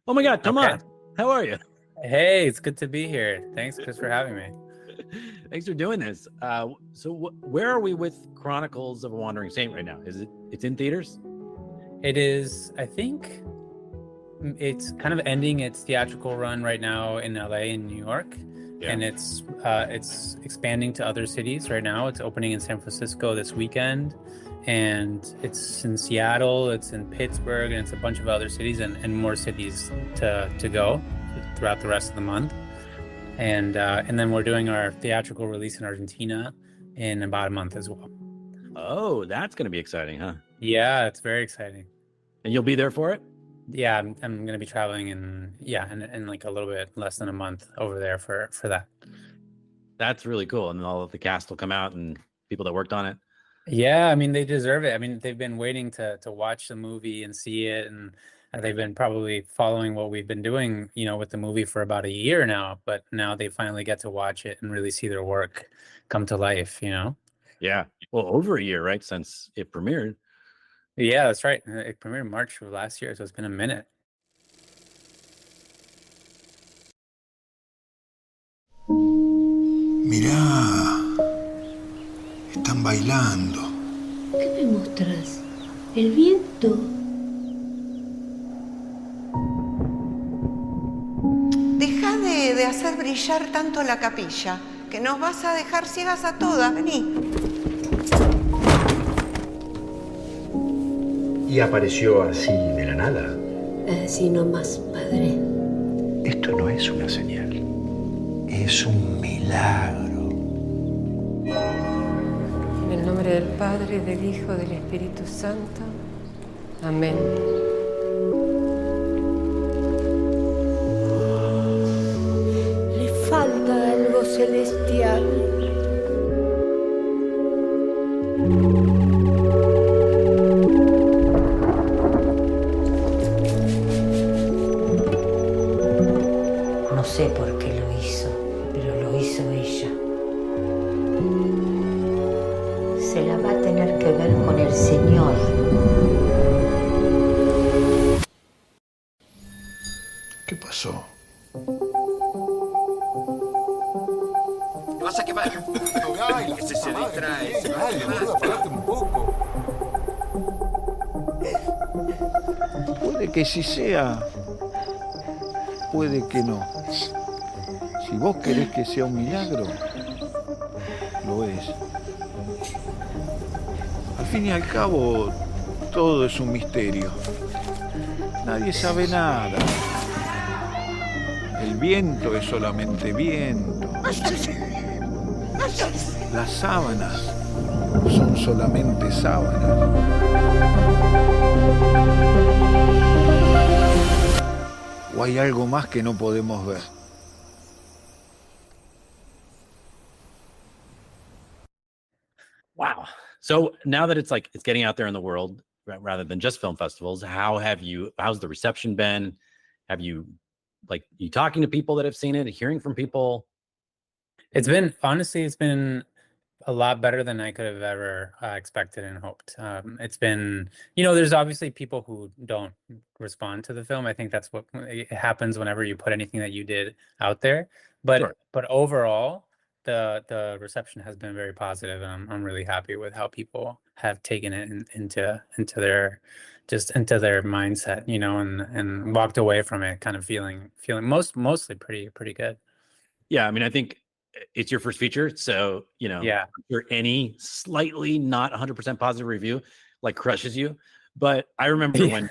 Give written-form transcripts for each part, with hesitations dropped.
Oh my God, Okay. Tomas, how are you? Hey, it's good to be here. Thanks, Chris, for having me. Thanks for doing this. Where are we with Chronicles of a Wandering Saint right now? It's in theaters? It is, I think it's kind of ending its theatrical run right now in LA and New York, Yeah. and it's expanding to other cities right now. It's opening in San Francisco this weekend, and it's in Seattle, it's in Pittsburgh, and it's a bunch of other cities and more cities to go throughout the rest of the month. And then we're doing our theatrical release in Argentina in about a month as well. Oh, that's going to be exciting, huh? Yeah, it's very exciting. And you'll be there for it? Yeah, I'm going to be traveling in like a little bit less than a month over there for that. That's really cool. And all of the cast will come out and people that worked on it. Yeah, I mean they deserve it. I mean they've been waiting to watch the movie and see it, and they've been probably following what we've been doing, with the movie for about a year now. But now they finally get to watch it and really see their work come to life. Yeah. Well, over a year, right? Since it premiered. Yeah, that's right. It premiered in March of last year, so it's been a minute. Mirá, están bailando. ¿Qué me mostrás? El viento. Deja de hacer brillar tanto la capilla, que nos vas a dejar ciegas a todas. Vení. Y apareció así de la nada. Así nomás, padre. Esto no es una señal, es un milagro. En el nombre del Padre, del Hijo, del Espíritu Santo. Amén. Le falta algo celestial. No sé por qué lo hizo, pero lo hizo ella. Se la va a tener que ver con el Señor. ¿Qué pasó? Vas a quemar. Este se distrae. Dale, boludo, parate un poco. Puede que sí sea, puede que no. Si vos querés que sea un milagro, lo es. Al fin y al cabo, todo es un misterio. Nadie sabe nada. El viento es solamente viento. Las sábanas son solamente sábanas. ¿O hay algo más que no podemos ver? Wow. So now that it's getting out there in the world rather than just film festivals, how's the reception been? Have you you talking to people that have seen it, hearing from people? It's been a lot better than I could have ever expected and hoped. It's been, there's obviously people who don't respond to the film. I think that's what it happens whenever you put anything that you did out there. But Sure. but overall, the reception has been very positive, and I'm really happy with how people have taken it into their into their mindset, and walked away from it kind of feeling mostly pretty good. Yeah, I mean, I think it's your first feature, so Yeah. I'm sure any slightly not 100% positive review crushes you. But I remember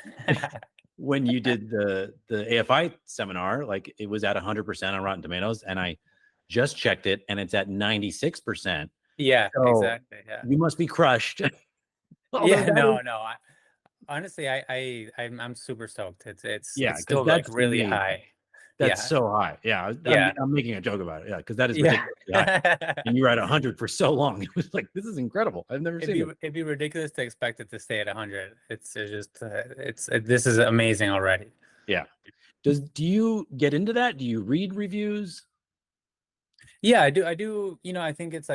when you did the AFI seminar, it was at 100% on Rotten Tomatoes, and I just checked it, and it's at 96%. Yeah, So exactly. Yeah. you must be crushed. Although Yeah, that no, is- no. Honestly, I'm super stoked. It's Yeah, it's 'cause still that's really amazing. high. That's Yeah. so high. Yeah, Yeah. I'm making a joke about it. Yeah, because that is Yeah. ridiculously high. And you were at 100 for so long. It was this is incredible. I've never seen it. It'd be ridiculous to expect it to stay at 100. This is amazing already. Yeah. Do you get into that? Do you read reviews? Yeah, I do. I think it's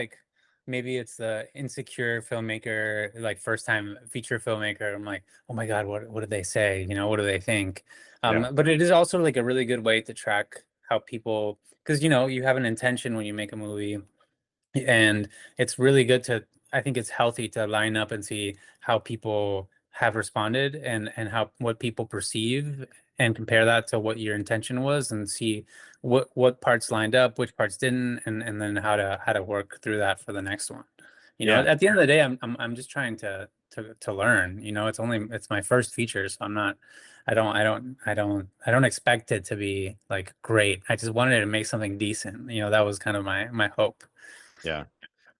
maybe it's the insecure filmmaker, like first time feature filmmaker. I'm like, oh my God, what did they say? You know, what do they think? But it is also like a really good way to track how people, because, you know, you have an intention when you make a movie, and it's really good to, I think it's healthy to line up and see how people have responded, and how, what people perceive, and compare that to what your intention was, and see what parts lined up, which parts didn't, and then how to work through that for the next one. You know, Yeah. at the end of the day, I'm just trying to learn. You know, it's my first feature, so I don't expect it to be like great. I just wanted to make something decent. You know, that was kind of my hope. Yeah.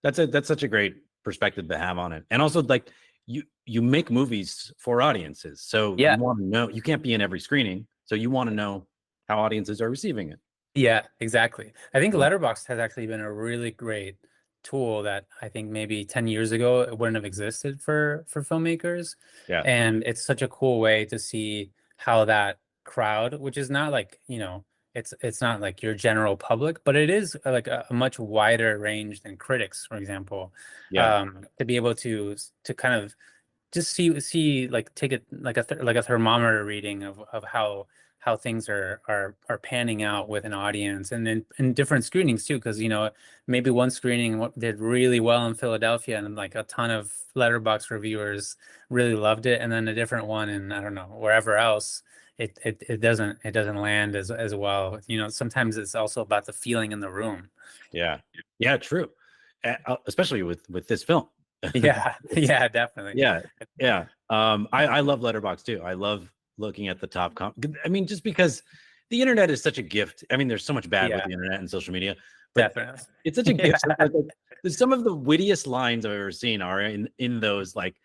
That's such a great perspective to have on it. And also, like, you make movies for audiences. So Yeah. you want to know, you can't be in every screening. So you want to know how audiences are receiving it. Yeah, exactly. I think Yeah. Letterboxd has actually been a really great tool that I think maybe 10 years ago it wouldn't have existed for filmmakers. Yeah. And it's such a cool way to see how that crowd, which is not like, you know, it's not like your general public, but it is like a much wider range than critics, for example. Yeah. To be able to kind of just see like take it like a thermometer reading of how things are panning out with an audience, and then in different screenings too, because, you know, maybe one screening did really well in Philadelphia and like a ton of Letterboxd reviewers really loved it, and then a different one in, I don't know, wherever else it doesn't land as well. You know, sometimes it's also about the feeling in the room. Yeah. Yeah. True. Especially with this film. Yeah, yeah, definitely. Yeah. Yeah. I love Letterboxd too. I love looking at the top I mean, just because the internet is such a gift. I mean, there's so much bad with the internet and social media, but Definitely. it's such a gift. Like, some of the wittiest lines I've ever seen are in those, like,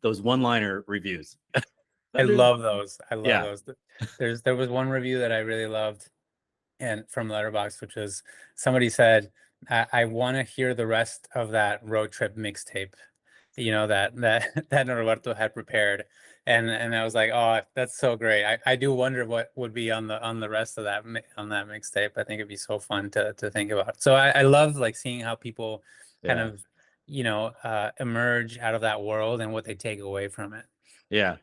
those one-liner reviews. I love those. I love Yeah. those. There was one review that I really loved, and from Letterboxd, which was, somebody said, I want to hear the rest of that road trip mixtape, you know, that that Norberto had prepared. And I was like, oh, that's so great. I do wonder what would be on the rest of that on that mixtape. I think it'd be so fun to think about. So I love like seeing how people kind of, you know, emerge out of that world and what they take away from it. Yeah.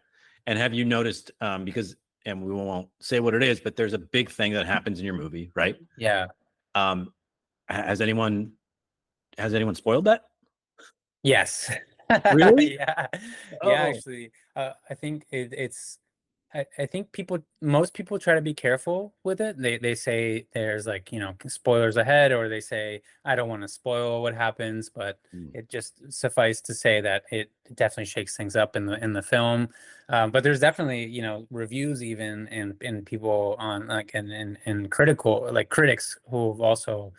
And have you noticed, because, and we won't say what it is, but there's a big thing that happens in your movie, right? Yeah. Has anyone spoiled that? Yes. Really? Yeah. Oh. Yeah, actually, I think I think most people try to be careful with it. They say there's, like, you know, spoilers ahead, or they say, I don't want to spoil what happens, but it just suffice to say that it definitely shakes things up in the film. But there's definitely, you know, reviews even, and people on, like, and critical, like, critics who've also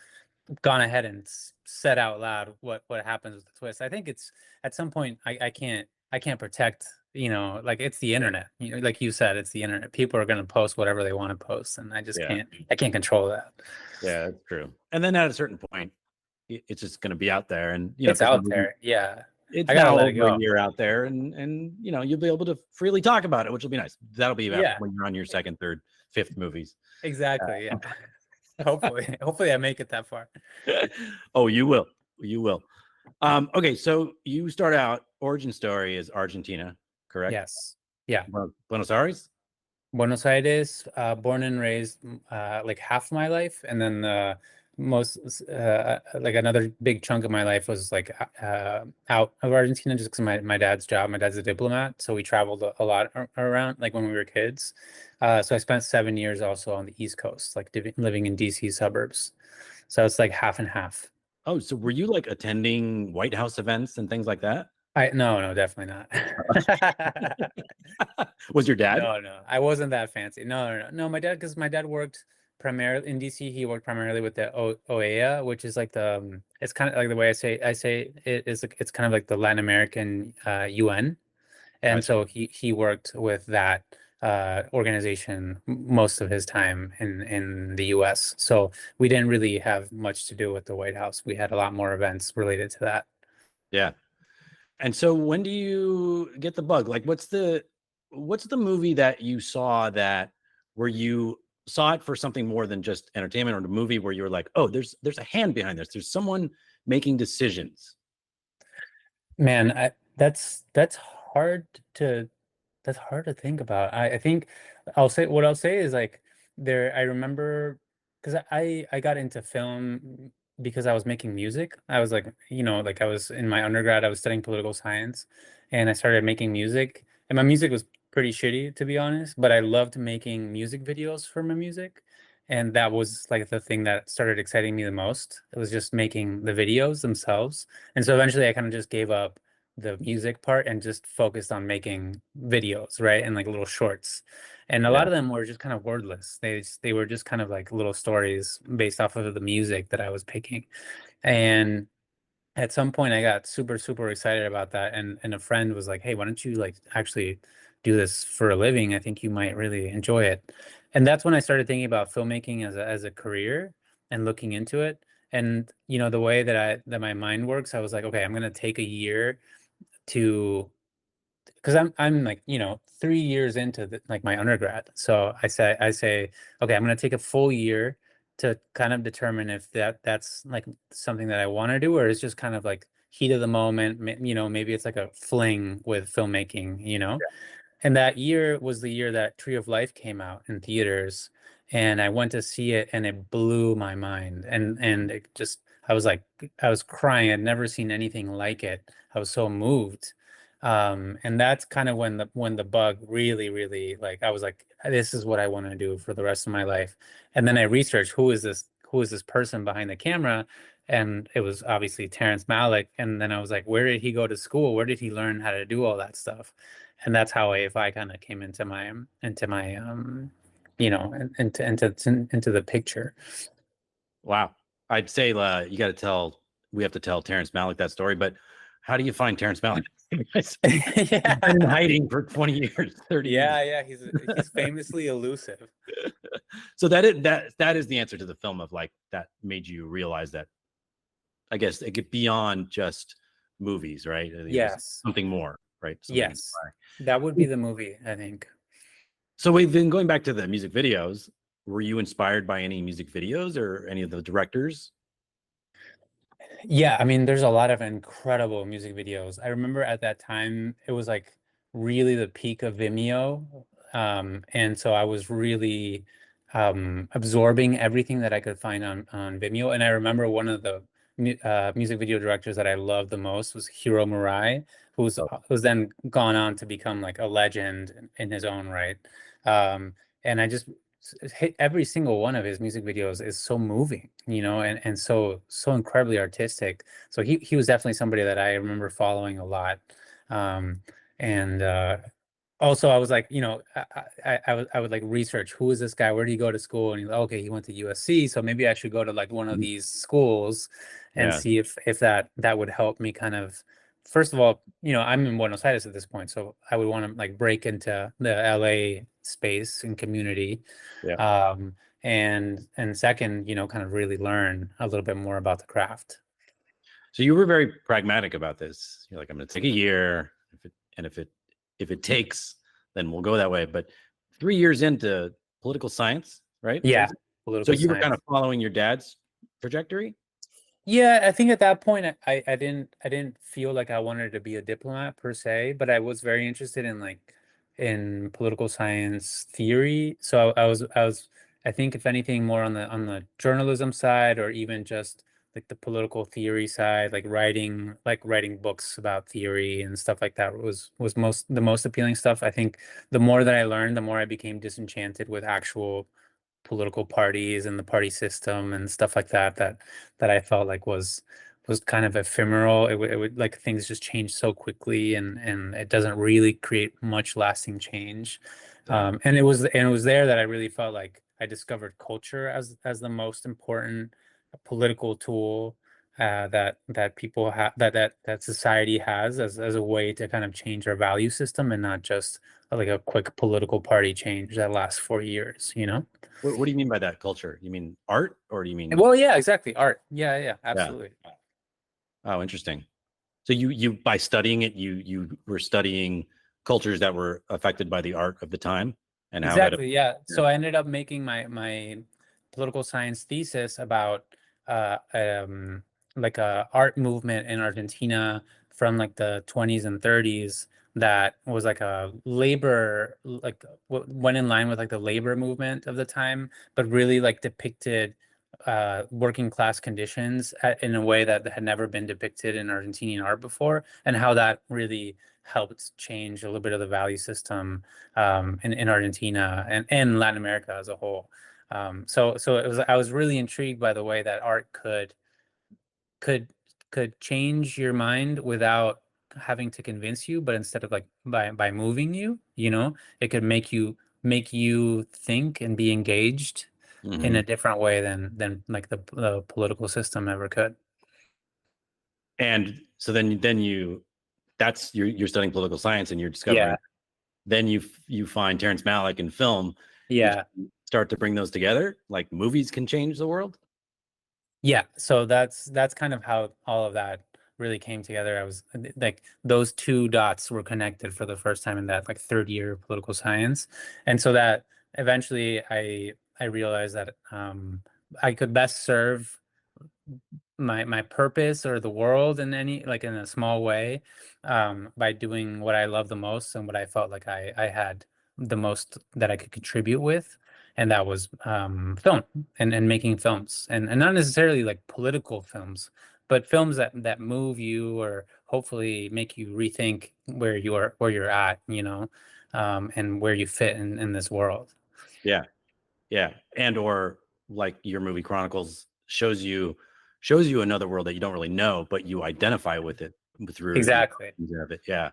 gone ahead and said out loud what happens with the twist. I think it's, at some point, I can't protect, you know, like, it's the internet. You know, like you said, it's the internet. People are going to post whatever they want to post, and I just can't control that. Yeah, that's true. And then at a certain point, it's just going to be out there, and, you know, It's out there. Yeah. it's I gotta now let it over go. a year out there, and you know, you'll be able to freely talk about it, which will be nice. That'll be about when you're on your second, third, fifth movies. Exactly. Yeah. Hopefully I make it that far. Oh, you will. You will. Okay, so you start out, origin story is Argentina, correct? Yes. Yeah. Buenos Aires? Buenos Aires, born and raised, like half my life, and then most like another big chunk of my life was like out of Argentina, just because my dad's job. My dad's a diplomat, so we traveled a lot around, like, when we were kids. So I spent 7 years also on the East Coast, like living in DC suburbs. So it's like half and half. Oh, so were you, like, attending White House events and things like that? No, definitely not. Was your dad? No, I wasn't that fancy. No. My dad, because my dad worked primarily in DC. He worked primarily with the OEA, which is like the, it's kind of like, the way I say it is, it's kind of like the Latin American UN, and so he worked with that organization most of his time in the US. So we didn't really have much to do with the White House. We had a lot more events related to that. Yeah. And so when do you get the bug? Like, what's the movie that you saw that, where you saw it for something more than just entertainment, or the movie where you were like, oh, there's a hand behind this. There's someone making decisions? Man, that's hard to that's hard to think about. I think I'll say is like I remember because I got into film because I was making music. I was like, like I was in my undergrad, I was studying political science, and I started making music. And my music was pretty shitty, to be honest, but I loved making music videos for my music. And that was like the thing that started exciting me the most. It was just making the videos themselves. And so eventually I kind of just gave up the music part and just focused on making videos, right? And like little shorts. And a Yeah. lot of them were just kind of wordless. They were just kind of like little stories based off of the music that I was picking. And at some point I got super, super excited about that. And a friend was like, hey, why don't you like actually do this for a living? I think you might really enjoy it. And that's when I started thinking about filmmaking as a career and looking into it. And the way that my mind works, I was like, okay, I'm gonna take a year to because I'm like 3 years into like my undergrad. So I say okay, I'm gonna take a full year to kind of determine if that's like something that I want to do, or it's just kind of like heat of the moment. Maybe it's like a fling with filmmaking. And that year was the year that Tree of Life came out in theaters, and I went to see it, and it blew my mind. And it just, I was crying. I'd never seen anything like it. I was so moved. And that's kind of when the bug really, really, like, I was like, this is what I want to do for the rest of my life. And then I researched who is this person behind the camera, and it was obviously Terrence Malick. And then I was like, where did he go to school? Where did he learn how to do all that stuff? And that's how AFI kind of came into my into the picture. Wow. I'd say we have to tell Terrence Malick that story, but how do you find Terrence Malick? He's been in hiding for 20 years, 30 years. Yeah, he's famously elusive. So that is the answer to the film of like that made you realize that I guess it get beyond just movies, right? Yes. Something more, right? Yes. That would be the movie, I think. So we've been going back to the music videos. Were you inspired by any music videos or any of the directors? Yeah, I mean, there's a lot of incredible music videos. I remember at that time, it was like really the peak of Vimeo. And so I was really absorbing everything that I could find on Vimeo. And I remember one of the music video directors that I loved the most was Hiro Murai, who's then gone on to become like a legend in his own right. And I just every single one of his music videos is so moving, and so incredibly artistic. So he was definitely somebody that I remember following a lot. And also I was like, I would like research, who is this guy? Where did he go to school? And he's like, okay, he went to USC, so maybe I should go to like one of these schools and see if that would help me kind of. First of all, I'm in Buenos Aires at this point, so I would want to like break into the LA space and community. Yeah. And second, kind of really learn a little bit more about the craft. So you were very pragmatic about this. You're like, I'm going to take a year, if it takes, then we'll go that way. But 3 years into political science, right? Yeah. So you were kind of following your dad's trajectory? Yeah, I think at that point I didn't feel like I wanted to be a diplomat per se, but I was very interested in political science theory. So I think if anything more on the journalism side, or even just like the political theory side, like writing books about theory and stuff like that was the most appealing stuff. I think the more that I learned, the more I became disenchanted with actual political parties and the party system and stuff like that I felt like was kind of ephemeral. It would like things just change so quickly, and it doesn't really create much lasting change. And it was there that I really felt like I discovered culture as the most important political tool that people have, that society has as a way to kind of change our value system, and not just like a quick political party change that lasts 4 years. What do you mean by that culture? You mean art, or do you mean? Well, yeah, exactly. Art. Yeah, absolutely. Yeah. Oh, interesting. So you by studying it, you were studying cultures that were affected by the art of the time, and how exactly. Yeah. So I ended up making my political science thesis about like a art movement in Argentina from like the 20s and 30s that was like a labor, like went in line with like the labor movement of the time, but really like depicted working class conditions in a way that had never been depicted in Argentinian art before, and how that really helped change a little bit of the value system in Argentina and Latin America as a whole. So I was really intrigued by the way that art could change your mind without having to convince you, but instead of like by moving you, it could make you think and be engaged in a different way than like the political system ever could. And so then you're studying political science and you're discovering. Yeah. Then you find Terrence Malick in film. Yeah. Start to bring those together, like movies can change the world. Yeah, so that's kind of how all of that really came together. I was like, those two dots were connected for the first time in that like third year of political science, and so that eventually I realized that I could best serve my purpose or the world in in a small way by doing what I love the most and what I felt like I had the most that I could contribute with, and that was film and making films, and not necessarily like political films, but films that move you or hopefully make you rethink where you're at, and where you fit in this world. Yeah. And or like your movie Chronicles shows you another world that you don't really know, but you identify with it through Exactly. of it. Yeah.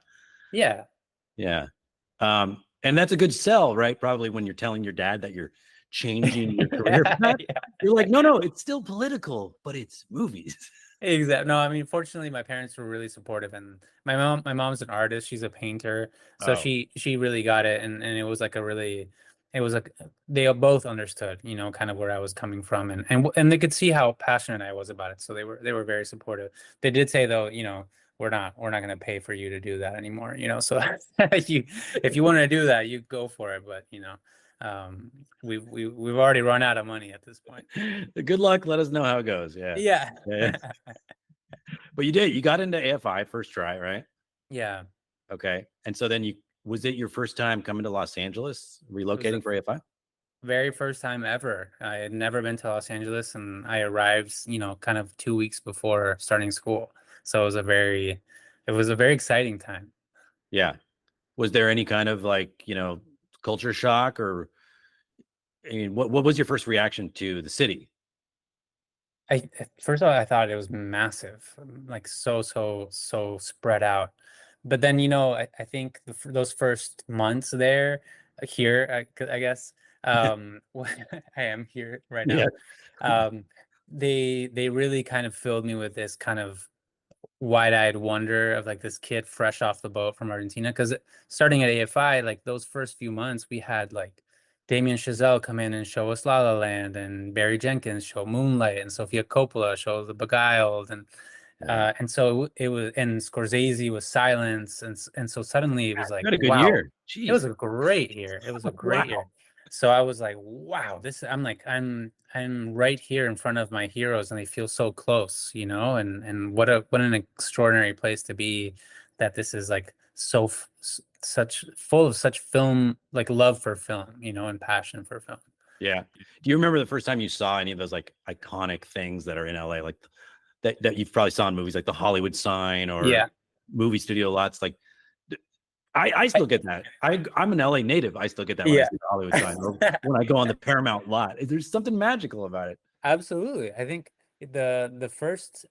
And that's a good sell, right? Probably when you're telling your dad that you're changing your career path. Yeah. You're like, no, it's still political, but it's movies. Exactly. No, I mean, fortunately, my parents were really supportive, and my mom's an artist. She's a painter, so she really got it, and it was like it was like they both understood, kind of where I was coming from, and they could see how passionate I was about it. So they were very supportive. They did say though, we're not going to pay for you to do that anymore, So if you want to do that, you go for it, but we've already run out of money at this point. Good luck. Let us know how it goes. Yeah. But you got into AFI first try, right? Yeah. Okay. And so then was it your first time coming to Los Angeles, relocating for AFI? Very first time ever. I had never been to Los Angeles, and I arrived, kind of 2 weeks before starting school. So it was a very exciting time. Yeah. Was there any kind of like, culture shock, or I mean, what was your first reaction to the city? First of all, I thought it was massive, like so spread out. But then, I think those first months here, I guess, I am here right now. Yeah. They really kind of filled me with this kind of wide-eyed wonder of like this kid fresh off the boat from Argentina. Because starting at AFI, like those first few months, we had like Damien Chazelle come in and show us La La Land, and Barry Jenkins show Moonlight, and Sofia Coppola show The Beguiled, and so it was, and Scorsese was Silence, and so suddenly it was like, what a good wow, year. Jeez. It was a great year. It was a great year. So I was like, wow, I'm right here in front of my heroes, and they feel so close, and what an extraordinary place to be, that this is like such full of such film, like love for film, and passion for film. Yeah. Do you remember the first time you saw any of those like iconic things that are in LA, like that you've probably saw in movies, like the Hollywood sign or movie studio lots? Like I still get that. I'm an LA native. I still get that when I see the Hollywood sign, or when I go on the Paramount lot. There's something magical about it. Absolutely. I think the first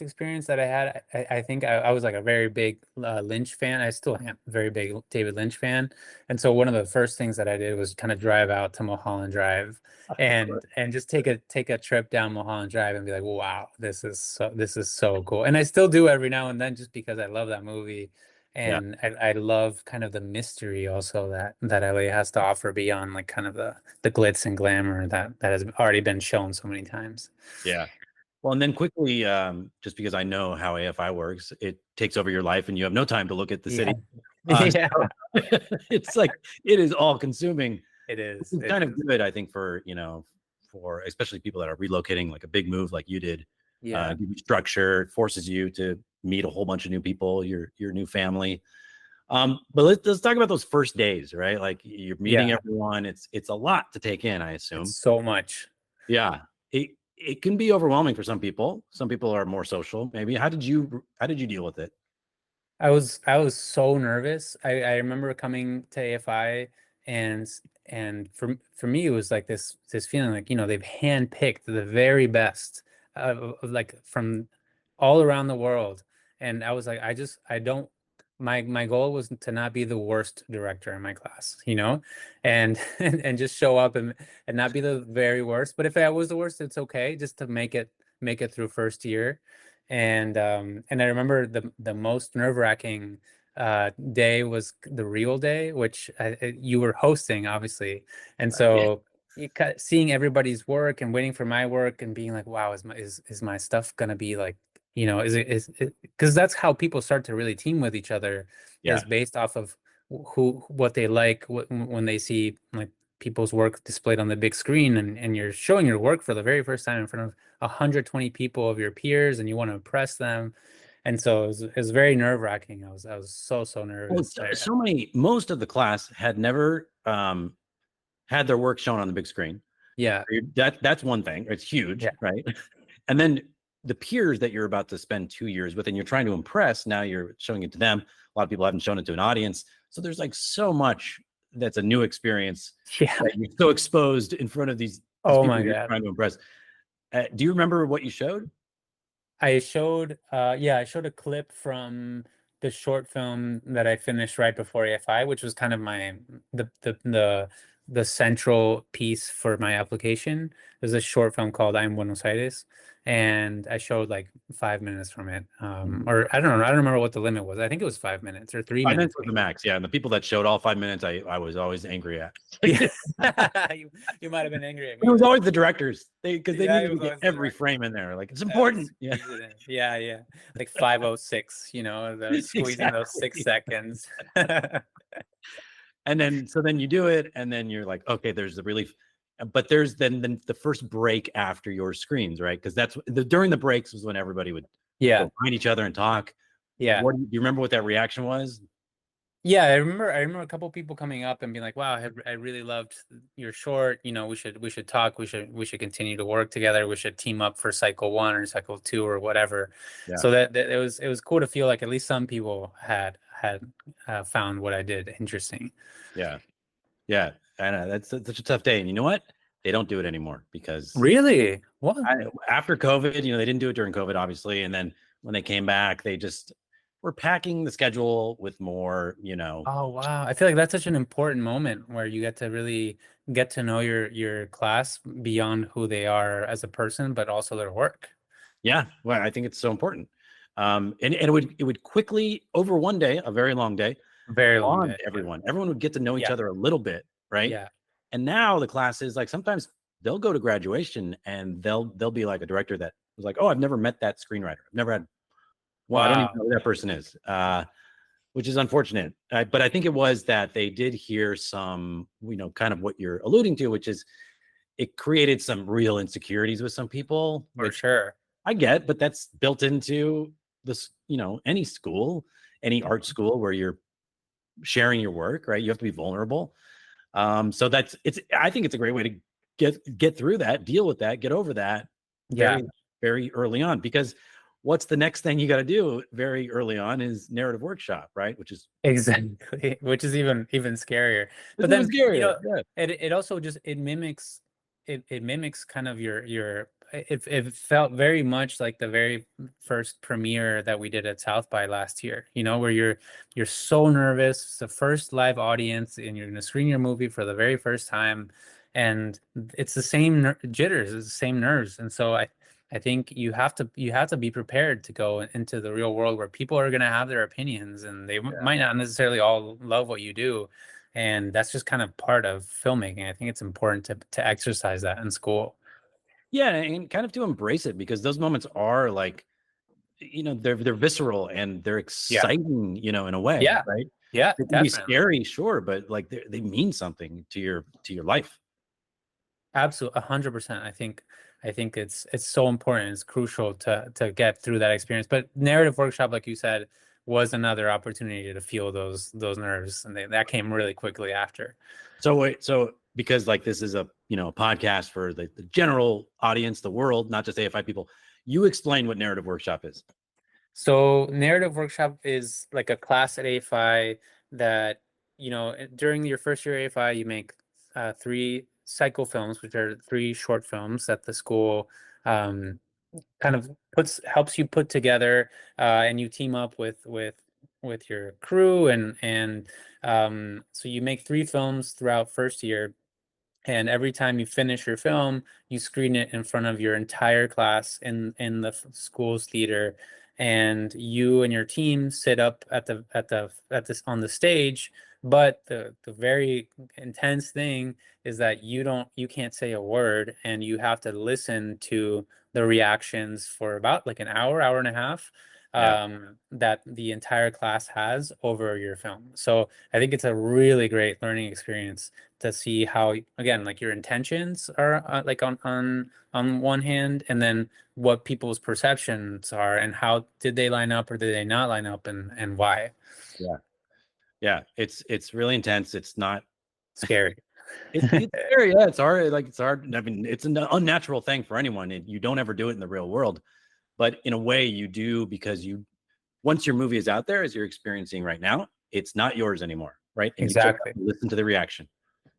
experience that I had, I think I was like a very big Lynch fan. I still am a very big David Lynch fan, and so one of the first things that I did was kind of drive out to Mulholland Drive and just take a trip down Mulholland Drive and be like, wow, this is so cool. And I still do every now and then, just because I love that movie. And I love kind of the mystery also that LA has to offer beyond like kind of the glitz and glamour that has already been shown so many times. Yeah. Well, and then quickly, just because I know how AFI works, it takes over your life and you have no time to look at the city. So it's like, it is all consuming. It is. It's kind of good, I think, for especially people that are relocating, like a big move like you did. Yeah. give you structure, forces you to meet a whole bunch of new people, your new family. But let's talk about those first days, right? Like you're meeting everyone. It's a lot to take in, I assume. It's so much. Yeah. It can be overwhelming for some people. Some people are more social, maybe. How did you deal with it? I was so nervous. I remember coming to AFI and for me it was like this feeling like, they've handpicked the very best of like from all around the world. And I was like, I don't my goal was to not be the worst director in my class, and and just show up and not be the very worst. But if I was the worst, it's okay, just to make it through first year. And I remember the most nerve-wracking day was the real day, which you were hosting, obviously. And so seeing everybody's work and waiting for my work and being like, wow, is my stuff gonna be like, is it because that's how people start to really team with each other, is based off of what they like when they see like people's work displayed on the big screen, and you're showing your work for the very first time in front of 120 people of your peers, and you want to impress them. And so it was very nerve-wracking. I was so nervous. Well, most of the class had never had their work shown on the big screen. Yeah. That's one thing. It's huge, right? And then the peers that you're about to spend 2 years with and you're trying to impress, now you're showing it to them. A lot of people haven't shown it to an audience. So there's like so much that's a new experience. Yeah. That you're so exposed in front of these oh people my you're God. trying to impress. Do you remember what you showed? I showed I showed a clip from the short film that I finished right before AFI, which was kind of my the central piece for my application. There's a short film called I'm Buenos Aires, and I showed like 5 minutes from it. Or I don't know, I don't remember what the limit was. I think it was 5 minutes or 3 5 minutes. minutes was the max. Yeah, and the people that showed all 5 minutes, I was always angry at. you might have been angry at me. It was always the directors, because they needed to get every director. frame in there. Like, it's important. Yeah. Yeah. Like 5:06, squeezing those 6 seconds. And then you do it, and then you're like, okay, there's the relief. But there's then the first break after your screens, right? Because that's during the breaks was when everybody would go find each other and talk. Yeah. Do you remember what that reaction was? Yeah, I remember a couple people coming up and being like, "Wow, I really loved your short. We should talk. We should continue to work together. We should team up for cycle 1 or cycle 2 or whatever." Yeah. So that it was cool to feel like at least some people had found what I did interesting. Yeah. I know that's such a tough day, and you know what? They don't do it anymore because Really, what? After COVID, they didn't do it during COVID, obviously, and then when they came back, they just were packing the schedule with more, Oh wow, I feel like that's such an important moment where you get to really get to know your class beyond who they are as a person, but also their work. Yeah, well, I think it's so important. And it would quickly, over one day, a very long day, Very long day, everyone would get to know each other a little bit, right? Yeah. And now the classes, like, sometimes they'll go to graduation and they'll be like a director that was like, oh, I've never met that screenwriter. I've never had. Well, I don't even know who that person is, which is unfortunate. But I think it was that they did hear some, kind of what you're alluding to, which is it created some real insecurities with some people. For sure. I get, but that's built into this, any school, any art school where you're sharing your work, right? You have to be vulnerable. So I think it's a great way to get through that, deal with that, get over that very, very early on, because what's the next thing you got to do very early on is narrative workshop, right? Which is exactly, which is even scarier. But then scarier. It also just it mimics kind of your it felt very much like the very first premiere that we did at South by last year, where you're so nervous. It's the first live audience and you're going to screen your movie for the very first time, and it's the same jitters, it's the same nerves. And so I think you have to be prepared to go into the real world where people are going to have their opinions, and they might not necessarily all love what you do. And that's just kind of part of filmmaking. I think it's important to exercise that in school. Yeah, and kind of to embrace it, because those moments are like, they're visceral and they're exciting, in a way. Yeah. Right. Yeah. It can be scary, sure, but like they mean something to your life. Absolutely, 100%. I think it's so important. It's crucial to get through that experience. But narrative workshop, like you said, was another opportunity to feel those nerves, and that came really quickly after. So wait, so because like this is a a podcast for the general audience, the world, not just AFI people, you explain what narrative workshop is. So narrative workshop is like a class at AFI that, during your first year at AFI, you make 3 cycle films, which are 3 short films that the school kind of helps you put together, and you team up with your crew, and so you make 3 films throughout first year. And every time you finish your film, you screen it in front of your entire class in the school's theater, and you and your team sit up at this on the stage. But the very intense thing is that you can't say a word, and you have to listen to the reactions for about like an hour and a half, that the entire class has over your film. So I think it's a really great learning experience to see how, again, like your intentions are, like on one hand, and then what people's perceptions are, and how did they line up or did they not line up, and why. Yeah, it's really intense. It's not Scary. it's scary. Yeah, it's hard. Like it's hard. I mean, it's an unnatural thing for anyone. You don't ever do it in the real world, but in a way you do, because once your movie is out there, as you're experiencing right now, it's not yours anymore, right? And Exactly. you just listen to the reaction.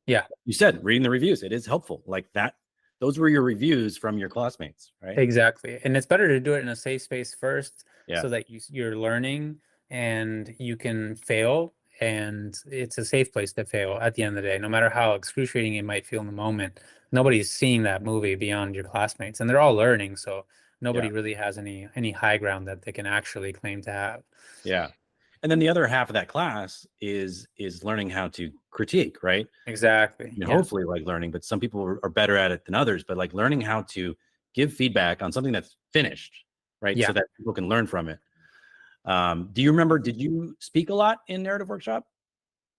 Yeah, You said reading the reviews, it is helpful. Like that, those were your reviews from your classmates, right? exactly. And it's better to do it in a safe space first, Yeah. so that you're learning and you can fail, and it's a safe place to fail at the end of the day, no matter how excruciating it might feel in the moment. Nobody's seeing that movie beyond your classmates, and they're all learning, so nobody Yeah. really has any high ground that they can actually claim to have. Yeah. And then the other half of that class is learning how to critique, right? Exactly. I mean, Yeah. hopefully like learning, but some people are better at it than others, but like learning how to give feedback on something that's finished, right? Yeah. So that people can learn from it. Do you remember, did you speak a lot in narrative workshop?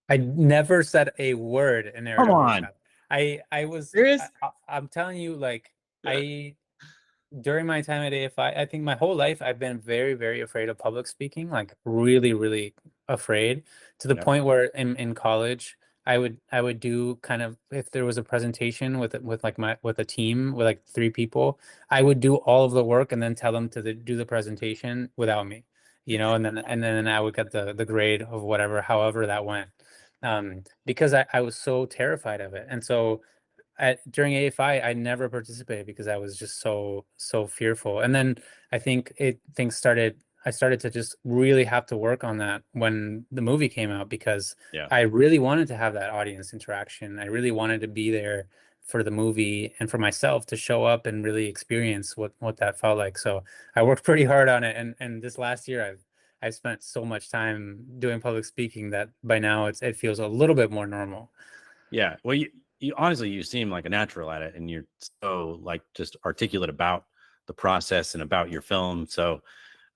I never said a word in narrative Come on. workshop. I was Serious? I'm telling you, like, Yeah. during my time at AFI, I think my whole life I've been very, very afraid of public speaking, like really, really afraid, to the Yeah. point where in college I would do, kind of, if there was a presentation with a team with like 3 people, I would do all of the work and then tell them to do the presentation without me, and then I would get the grade of whatever, however that went, because I was so terrified of it. And so during AFI, I never participated because I was just so fearful. And then I think I started to just really have to work on that when the movie came out, because Yeah. I really wanted to have that audience interaction. I really wanted to be there for the movie and for myself to show up and really experience what that felt like. So I worked pretty hard on it. And this last year, I've spent so much time doing public speaking that by now it feels a little bit more normal. Yeah. Well, you honestly, you seem like a natural at it, and you're so like just articulate about the process and about your film. So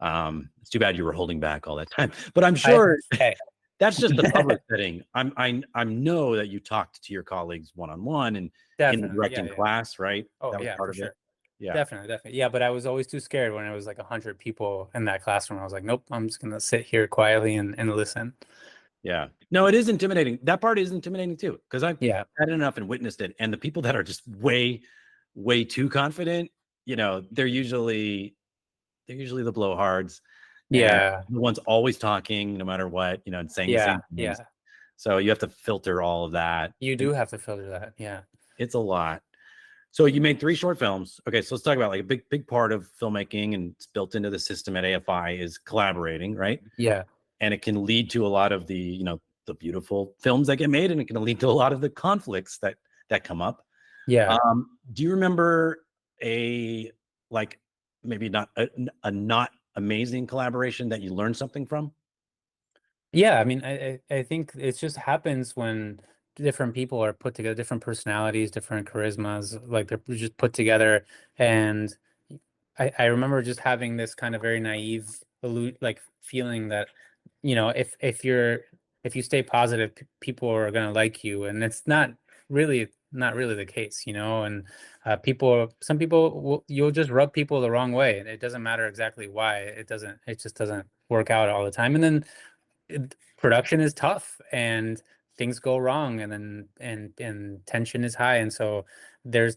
it's too bad you were holding back all that time, but I'm sure Hey. that's just the public setting. I know that you talked to your colleagues one-on-one and in the Definitely. directing Yeah. class, right? Oh, That was yeah, part for of sure. it. Yeah. Definitely. Yeah, but I was always too scared when it was like 100 people in that classroom. I was like, nope, I'm just gonna sit here quietly and listen. Yeah. No, it is intimidating. That part is intimidating too, because I've Yeah. had enough and witnessed it. And the people that are just way, way too confident, they're usually the blowhards. And Yeah. the one's always talking no matter what, and saying the same Yeah. things. So you have to filter all of that. You do have to filter that. Yeah. It's a lot. So you made 3 short films. Okay, so let's talk about like a big part of filmmaking, and it's built into the system at AFI, is collaborating, right? Yeah. And it can lead to a lot of the beautiful films that get made, and it can lead to a lot of the conflicts that come up. Yeah. Do you remember a like maybe not a not amazing collaboration that you learned something from? Yeah, I mean, I think it just happens when different people are put together, different personalities, different charismas, like they're just put together. And I remember just having this kind of very naive like feeling that, if you stay positive, people are gonna like you. And it's not really not really the case, you know. And some people you'll just rub people the wrong way, and it doesn't matter exactly why. It just doesn't work out all the time. And then production is tough, and things go wrong, and then and tension is high. And so there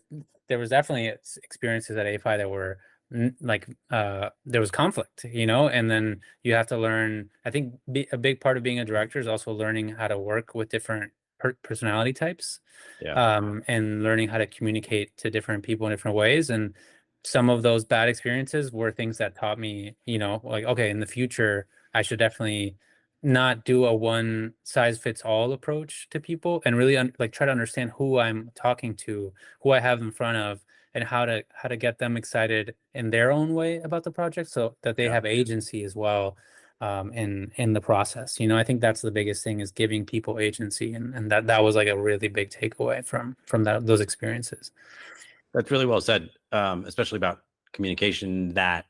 was definitely experiences at AFI that were there was conflict, you know. And then you have to learn, I think a big part of being a director is also learning how to work with different personality types, and learning how to communicate to different people in different ways. And some of those bad experiences were things that taught me, you know, like, okay, in the future I should definitely not do a one size fits all approach to people, and really try to understand who I'm talking to, who I have in front of, and how to get them excited in their own way about the project, so that they have agency as well, in the process. You know, I think that's the biggest thing, is giving people agency, and that was like a really big takeaway from those experiences. That's really well said, especially about communication. That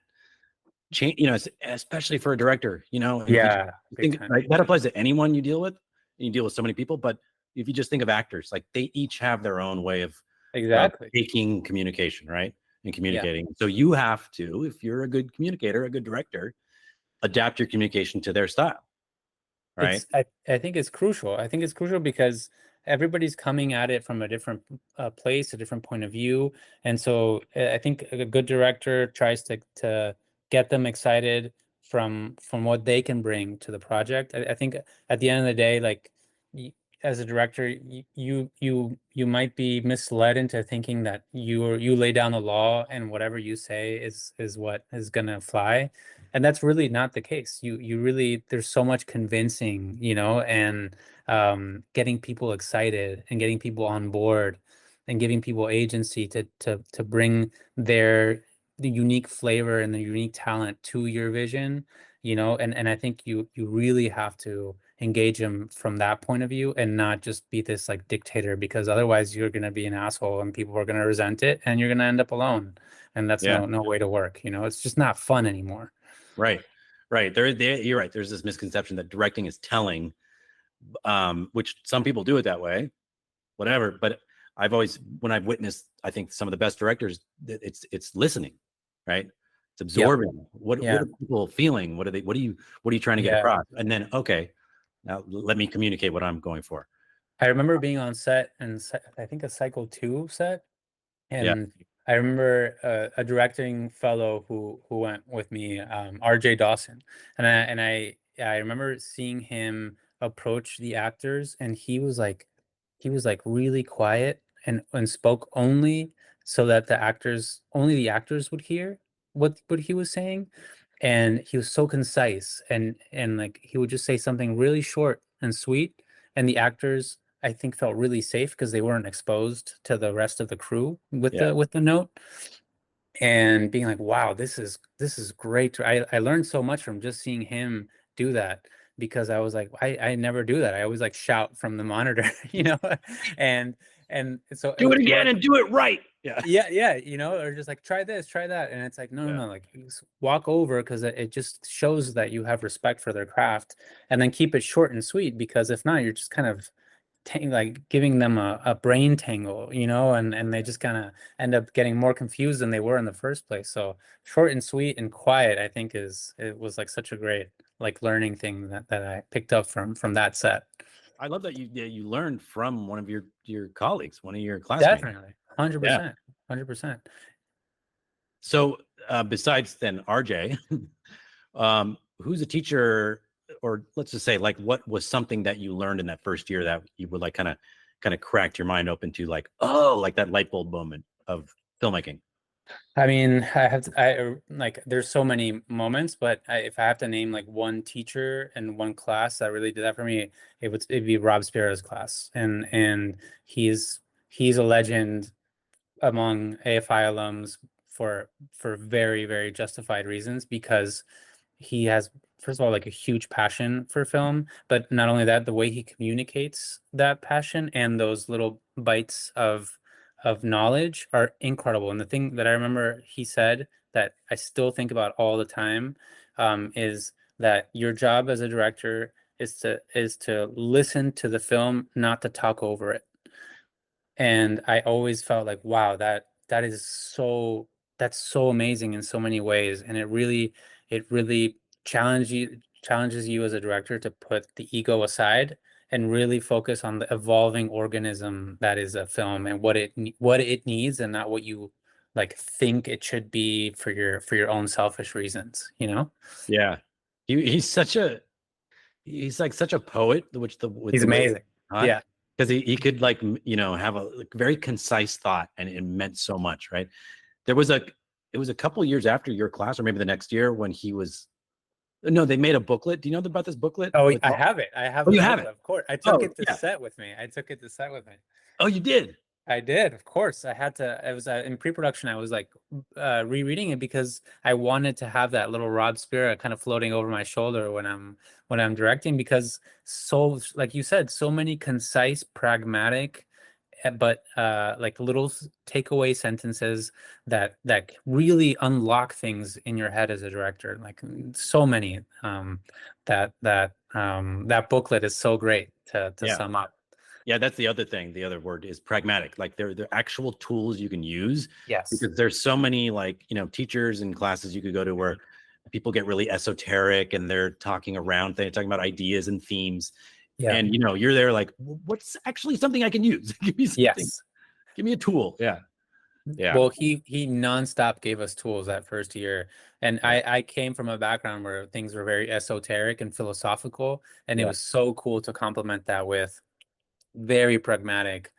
change, you know, especially for a director, you know. Yeah, right, that applies to anyone you deal with. You deal with so many people, but if you just think of actors, like they each have their own way of taking communication, right, and communicating. So you have to, if you're a good communicator, a good director, adapt your communication to their style, right? I think it's crucial. I think it's crucial because everybody's coming at it from a different place, a different point of view. And so I think a good director tries to get them excited from what they can bring to the project. I think at the end of the day, like, as a director, you might be misled into thinking that you lay down the law and whatever you say is what is gonna fly. And that's really not the case. You really, there's so much convincing, you know, and getting people excited and getting people on board and giving people agency to bring the unique flavor and the unique talent to your vision, you know. And I think you really have to engage them from that point of view, and not just be this like dictator, because otherwise you're going to be an asshole and people are going to resent it, and you're going to end up alone. And that's no way to work, you know. It's just not fun anymore. Right. You're right. There's this misconception that directing is telling, which some people do it that way, whatever. But when I've witnessed, I think some of the best directors, it's listening, right? It's absorbing. What are people feeling? What are you trying to get across? And then, okay, now let me communicate what I'm going for. I remember being on set, and I think a cycle 2 set, and I remember a directing fellow who went with me, RJ Dawson, and I remember seeing him approach the actors, and he was like really quiet, and spoke only so that only the actors would hear what he was saying. And he was so concise, and like he would just say something really short and sweet, and the actors, I think, felt really safe because they weren't exposed to the rest of the crew with the note, and being like, wow, this is great. I learned so much from just seeing him do that, because I was like, I never do that. I always like shout from the monitor, you know. and so do it again and do it right. Yeah, you know, or just like, try this, try that. And it's like, no, like, walk over, because it just shows that you have respect for their craft. And then keep it short and sweet, because if not, you're just kind of like giving them a brain tangle, you know, and they just kind of end up getting more confused than they were in the first place. So short and sweet and quiet, I think it was like such a great like learning thing that I picked up from that set. I love that you learned from one of your colleagues, one of your classmates. Definitely, 100%. So besides then RJ, who's a teacher, or let's just say, like, what was something that you learned in that first year that you would like kind of cracked your mind open to, like, oh, like that light bulb moment of filmmaking? I mean, I like, there's so many moments, but if I have to name like one teacher and one class that really did that for me, it'd be Rob Spira's class, and he's a legend among AFI alums for very, very justified reasons, because he has, first of all, like a huge passion for film, but not only that, the way he communicates that passion and those little bites of knowledge are incredible. And the thing that I remember he said that I still think about all the time, is that your job as a director is to listen to the film, not to talk over it. And I always felt like, wow, that's so amazing in so many ways. And it really challenges you as a director to put the ego aside and really focus on the evolving organism that is a film and what it needs, and not what you like think it should be for your own selfish reasons, you know? Yeah. He's like such a poet, with He's the way, amazing. Yeah. because he could like, have a very concise thought, and it meant so much, right? It was a couple years after your class, or maybe the next year, when he was, no, they made a booklet. Do you know about this booklet? Oh, I have it. I have Oh, the you have booklet, it? of course. I took Oh, it to yeah. set with me. I took it to set with me. Oh, you did? I did, of course. I had to. I was in pre-production. I was like rereading it because I wanted to have that little Rod Spira kind of floating over my shoulder when I'm directing, because so, like you said, so many concise, pragmatic, but like little takeaway sentences that really unlock things in your head as a director. Like so many. That booklet is so great to Yeah. sum up. Yeah, that's the other thing. The other word is pragmatic. Like they're actual tools you can use. Yes. Because there's so many, like, teachers and classes you could go to where people get really esoteric and they're talking around things, talking about ideas and themes. Yeah. And you're there like, what's actually something I can use? Give me something. Yes. Give me a tool. Yeah. Yeah. Well, he nonstop gave us tools that first year. And I came from a background where things were very esoteric and philosophical. And it was so cool to complement that with very pragmatic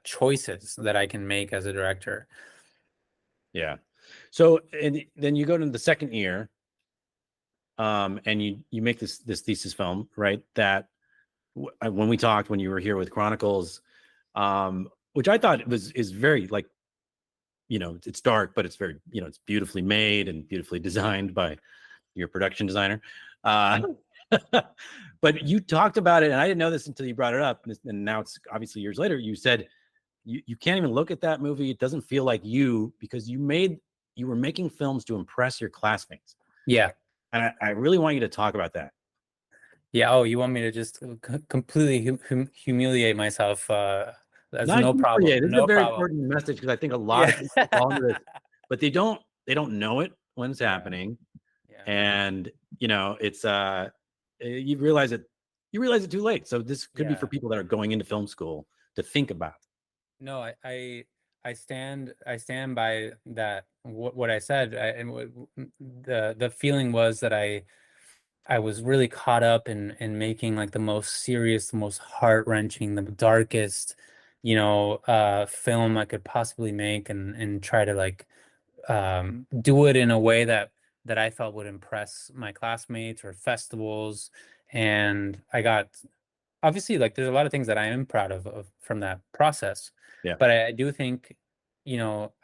choices that I can make as a director. Yeah. So, and then you go to the second year, and you make this thesis film, right? That when we talked, when you were here with Chronicles, which I thought is very, like, it's dark, but it's very, it's beautifully made and beautifully designed by your production designer. But you talked about it, and I didn't know this until you brought it up, and now it's obviously years later. You said you can't even look at that movie. It doesn't feel like you, because you were making films to impress your classmates. Yeah. And I really want you to talk about that. Yeah. Oh, you want me to just completely humiliate myself? That's no problem. This is no a very problem. important message, because I think a lot of people fall into this, but they don't know it when it's happening. Yeah. And it's you realize it too late. So this could be for people that are going into film school to think about. No, I stand by that. What I said, the feeling was that I was really caught up in making like the most serious, the most heart-wrenching, the darkest, film I could possibly make, and try to like do it in a way that I felt would impress my classmates or festivals. And I got, obviously, like, there's a lot of things that I am proud of from that process. Yeah. But I do think,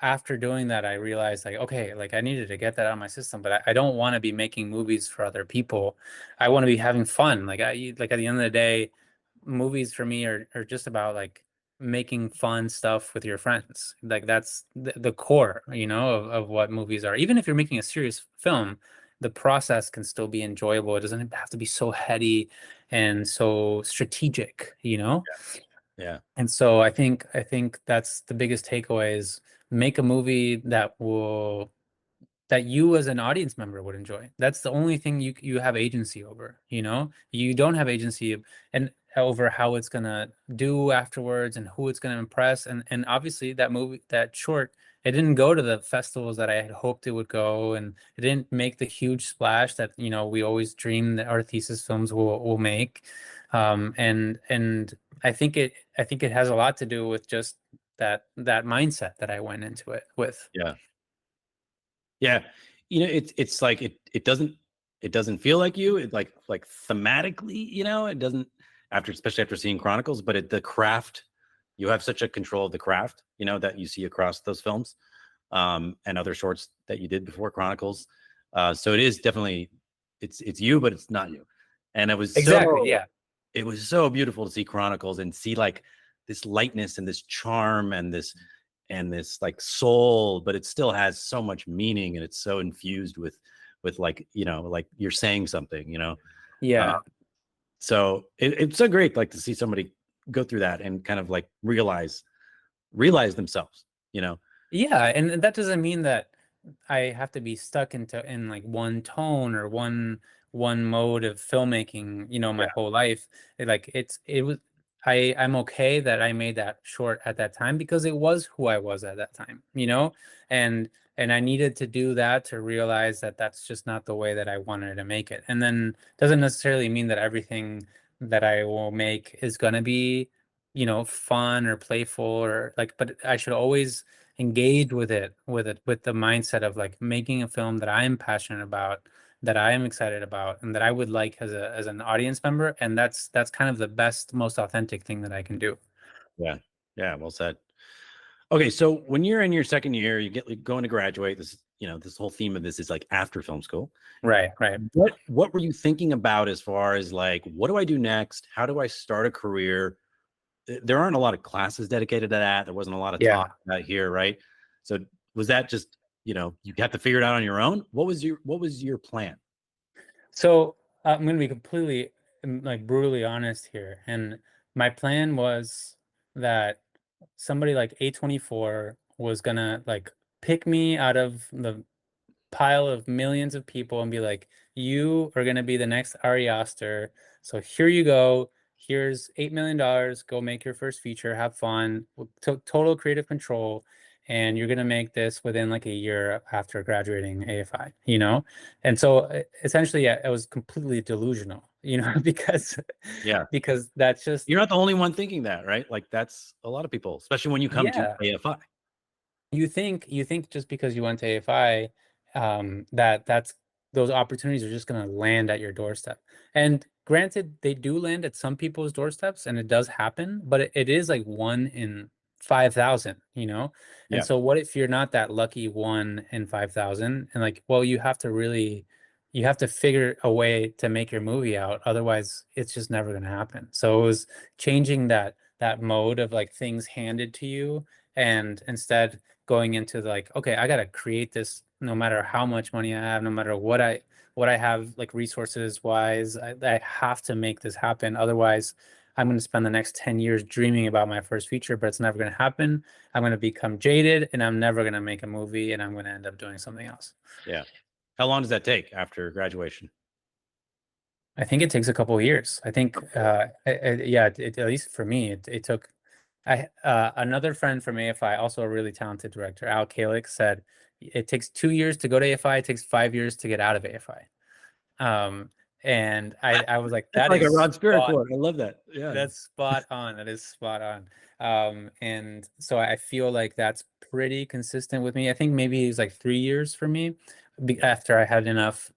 after doing that, I realized, like, okay, like I needed to get that out of my system, but I don't want to be making movies for other people. I want to be having fun. Like at the end of the day, movies for me are just about like making fun stuff with your friends. Like that's the core, of what movies are. Even if you're making a serious film, the process can still be enjoyable. It doesn't have to be so heady and so strategic, Yeah. And so I think that's the biggest takeaway, is make a movie that you as an audience member would enjoy. That's the only thing you have agency over. You don't have agency and over how it's gonna do afterwards and who it's gonna impress. And obviously that short, it didn't go to the festivals that I had hoped it would go, and it didn't make the huge splash that we always dream that our thesis films will make. And I think it has a lot to do with just that mindset that I went into it with. Yeah. It's like it doesn't feel like you. It like thematically, it doesn't, especially after seeing Chronicles, but the craft, you have such a control of the craft, that you see across those films, and other shorts that you did before Chronicles. So it is definitely, it's you, but it's not you. And it was exactly, it was so beautiful to see Chronicles and see like this lightness and this charm and this like soul, but it still has so much meaning, and it's so infused with like, like you're saying something, so it's so great, like, to see somebody go through that and kind of like realize realize themselves, you know? Yeah, and that doesn't mean that I have to be stuck in like one tone or one mode of filmmaking, you know, my whole life. I'm okay that I made that short at that time because it was who I was at that time, you know? And I needed to do that to realize that that's just not the way that I wanted to make it. And then doesn't necessarily mean that everything that I will make is gonna be, you know, fun or playful or like, but I should always engage with the mindset of like making a film that I'm passionate about, that I am excited about, and that I would like as an audience member. And that's kind of the best, most authentic thing that I can do. Yeah. Yeah. Well said. Okay. So when you're in your second year, you get going to graduate. This, you know, this whole theme of this is like after film school. Right. What were you thinking about as far as like, what do I do next? How do I start a career? There aren't a lot of classes dedicated to that. There wasn't a lot of talk about here, right? So was that just, you know, you have to figure it out on your own? What was your plan? So I'm going to be completely like brutally honest here. And my plan was that somebody like A24 was going to like pick me out of the pile of millions of people and be like, you are going to be the next Ari Aster. So here you go. Here's $8 million. Go make your first feature. Have fun. Total creative control. And you're going to make this within like a year after graduating AFI, you know? And so essentially, I was completely delusional, you know, because that's just. You're not the only one thinking that, right? Like that's a lot of people, especially when you come to AFI. You think just because you went to AFI, that's those opportunities are just going to land at your doorstep. And granted, they do land at some people's doorsteps, and it does happen, but it is like 1 in 5,000, you know? And so what if you're not that lucky 1 in 5,000? And like, well, you have to figure a way to make your movie out. Otherwise, it's just never going to happen. So it was changing that mode of like things handed to you, and instead going into like, okay, I got to create this no matter how much money I have, no matter what I have like resources wise, I have to make this happen. Otherwise, I'm going to spend the next 10 years dreaming about my first feature, but it's never going to happen. I'm going to become jaded and I'm never going to make a movie, and I'm going to end up doing something else. Yeah. How long does that take after graduation? I think it takes a couple of years. I think, at least for me, it took. Another friend from AFI, also a really talented director, Al Kalik, said it takes 2 years to go to AFI. It takes 5 years to get out of AFI. And I was like, that like is a Rod Spirit quote. I love that. Yeah, that's spot on. That is spot on. And so I feel like that's pretty consistent with me. I think maybe it was like 3 years for me after I had enough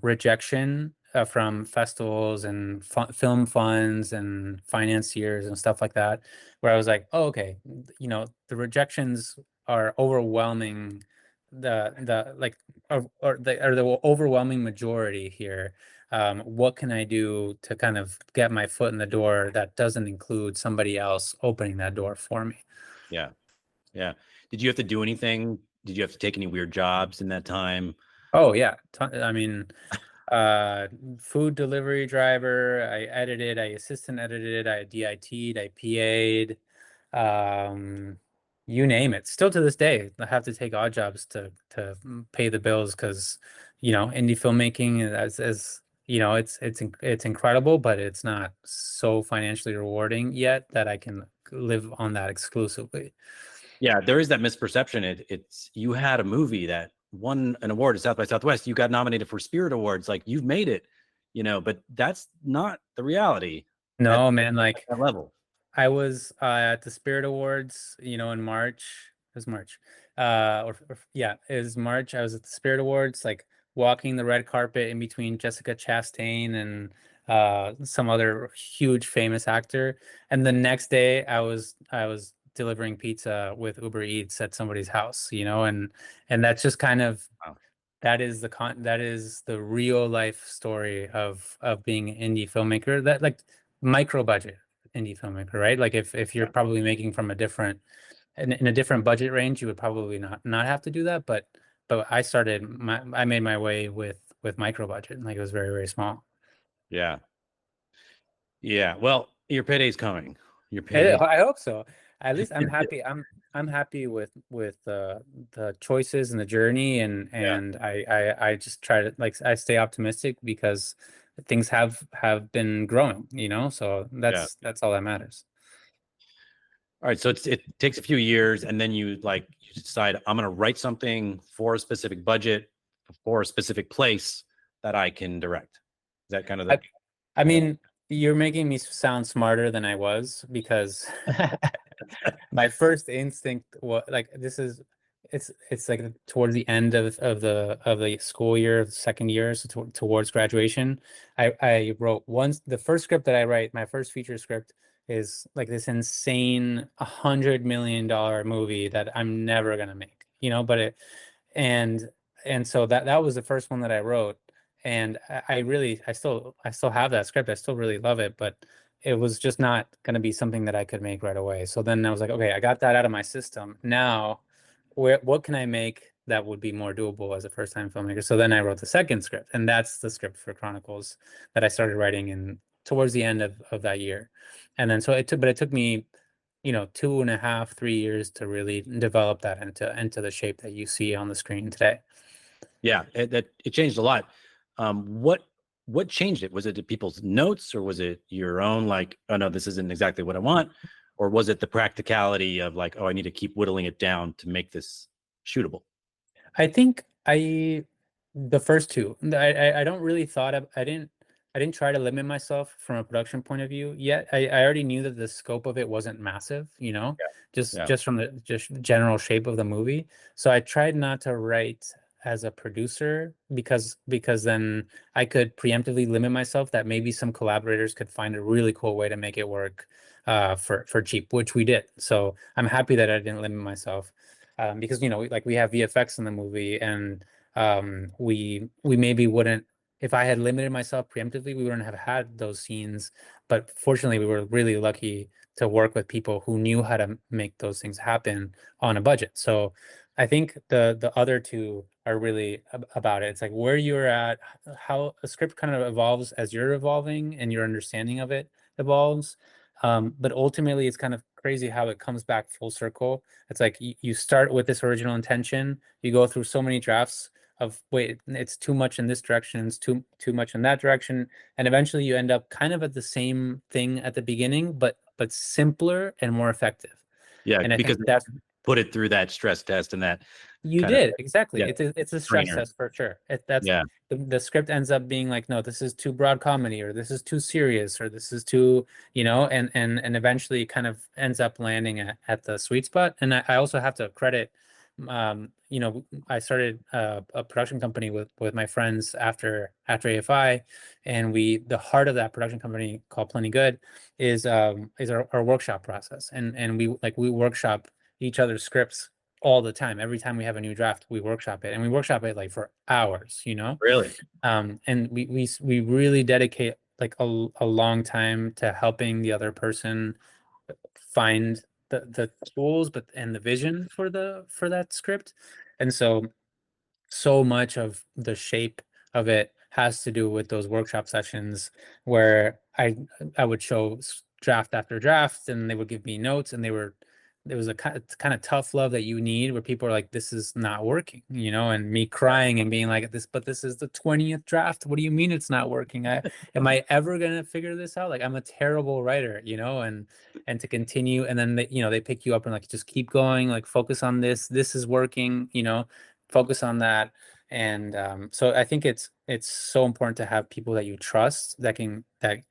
rejection from festivals and film funds and financiers and stuff like that, where I was like, oh, okay, you know, the rejections are overwhelming the overwhelming majority here. What can I do to kind of get my foot in the door that doesn't include somebody else opening that door for me? Yeah. Did you have to do anything? Did you have to take any weird jobs in that time? Oh yeah, I mean, food delivery driver. I edited. I assistant edited. I DIT'd. I PA'd. You name it. Still to this day, I have to take odd jobs to pay the bills because, you know, indie filmmaking as you know, it's incredible, but it's not so financially rewarding yet that I can live on that exclusively. Yeah, there is that misperception. It's you had a movie that won an award at South by Southwest. You got nominated for Spirit Awards. Like you've made it, you know, but that's not the reality. No, man, like that level. I was at the Spirit Awards, you know, in March. It was March. Yeah, it was March. I was at the Spirit Awards, like walking the red carpet in between Jessica Chastain and some other huge famous actor. And the next day I was delivering pizza with Uber Eats at somebody's house, you know, and that's just kind of that is the real life story of being an indie filmmaker, that like micro budget indie filmmaker, right? Like if you're probably making from a different in a different budget range, you would probably not have to do that, but I made my way with micro budget, like it was very, very small. Yeah. Well, your payday's coming. Your payday. I hope so. At least I'm happy. I'm happy with the choices and the journey, and I just try to, like, I stay optimistic because things have been growing, so that's all that matters. All right, so it takes a few years, and then you decide, I'm going to write something for a specific budget, for a specific place that I can direct. Is that kind of the? I mean, you're making me sound smarter than I was, because my first instinct was like, it's like towards the end of the school year, second year, so towards graduation. I wrote the first script that I write, my first feature script, is like this insane $100 million movie that I'm never gonna make, but and so that was the first one that I wrote. And I still have that script. I still really love it, but it was just not going to be something that I could make right away. So then I was like, okay, I got that out of my system. Now, what can I make that would be more doable as a first-time filmmaker? So then I wrote the second script, and that's the script for Chronicles that I started writing towards the end of that year. And then it took me, 2.5, 3 years to really develop that into the shape that you see on the screen today. Yeah, it changed a lot. What changed it? Was it people's notes, or was it your own, like, oh no, this isn't exactly what I want? Or was it the practicality of like, oh, I need to keep whittling it down to make this shootable? I think the first two. I don't really I didn't try to limit myself from a production point of view yet. I already knew that the scope of it wasn't massive, just from the general shape of the movie. So I tried not to write as a producer, because then I could preemptively limit myself that maybe some collaborators could find a really cool way to make it work for cheap, which we did. So I'm happy that I didn't limit myself, because we have VFX in the movie, and we maybe wouldn't, if I had limited myself preemptively, we wouldn't have had those scenes. But fortunately, we were really lucky to work with people who knew how to make those things happen on a budget. So I think the other two are really about it. It's like where you're at, how a script kind of evolves as you're evolving and your understanding of it evolves. But ultimately, it's kind of crazy how it comes back full circle. It's like you start with this original intention, you go through so many drafts of, wait, it's too much in this direction, it's too much in that direction, and eventually you end up kind of at the same thing at the beginning, but simpler and more effective. Yeah, and I because think that's put it through that stress test, and that you did exactly. Yeah. It's a stress Trainer. test for sure. The script ends up being like, no, this is too broad comedy, or this is too serious, or this is too, and eventually kind of ends up landing at the sweet spot. And I also have to credit, I started a production company with my friends after AFI, and the heart of that production company, called Plenty Good, is our workshop process, and we workshop each other's scripts all the time. Every time we have a new draft, we workshop it, and we workshop it like for hours, Really? And we really dedicate like a long time to helping the other person find the tools, and the vision for that script. And so much of the shape of it has to do with those workshop sessions, where I would show draft after draft, and they would give me notes, and there was a kind of tough love that you need, where people are like, this is not working, and me crying and being like, this is the 20th draft. What do you mean it's not working? Am I ever going to figure this out? Like, I'm a terrible writer, and to continue. And then they pick you up and like, just keep going, like, focus on this. This is working, focus on that. And so I think it's so important to have people that you trust, that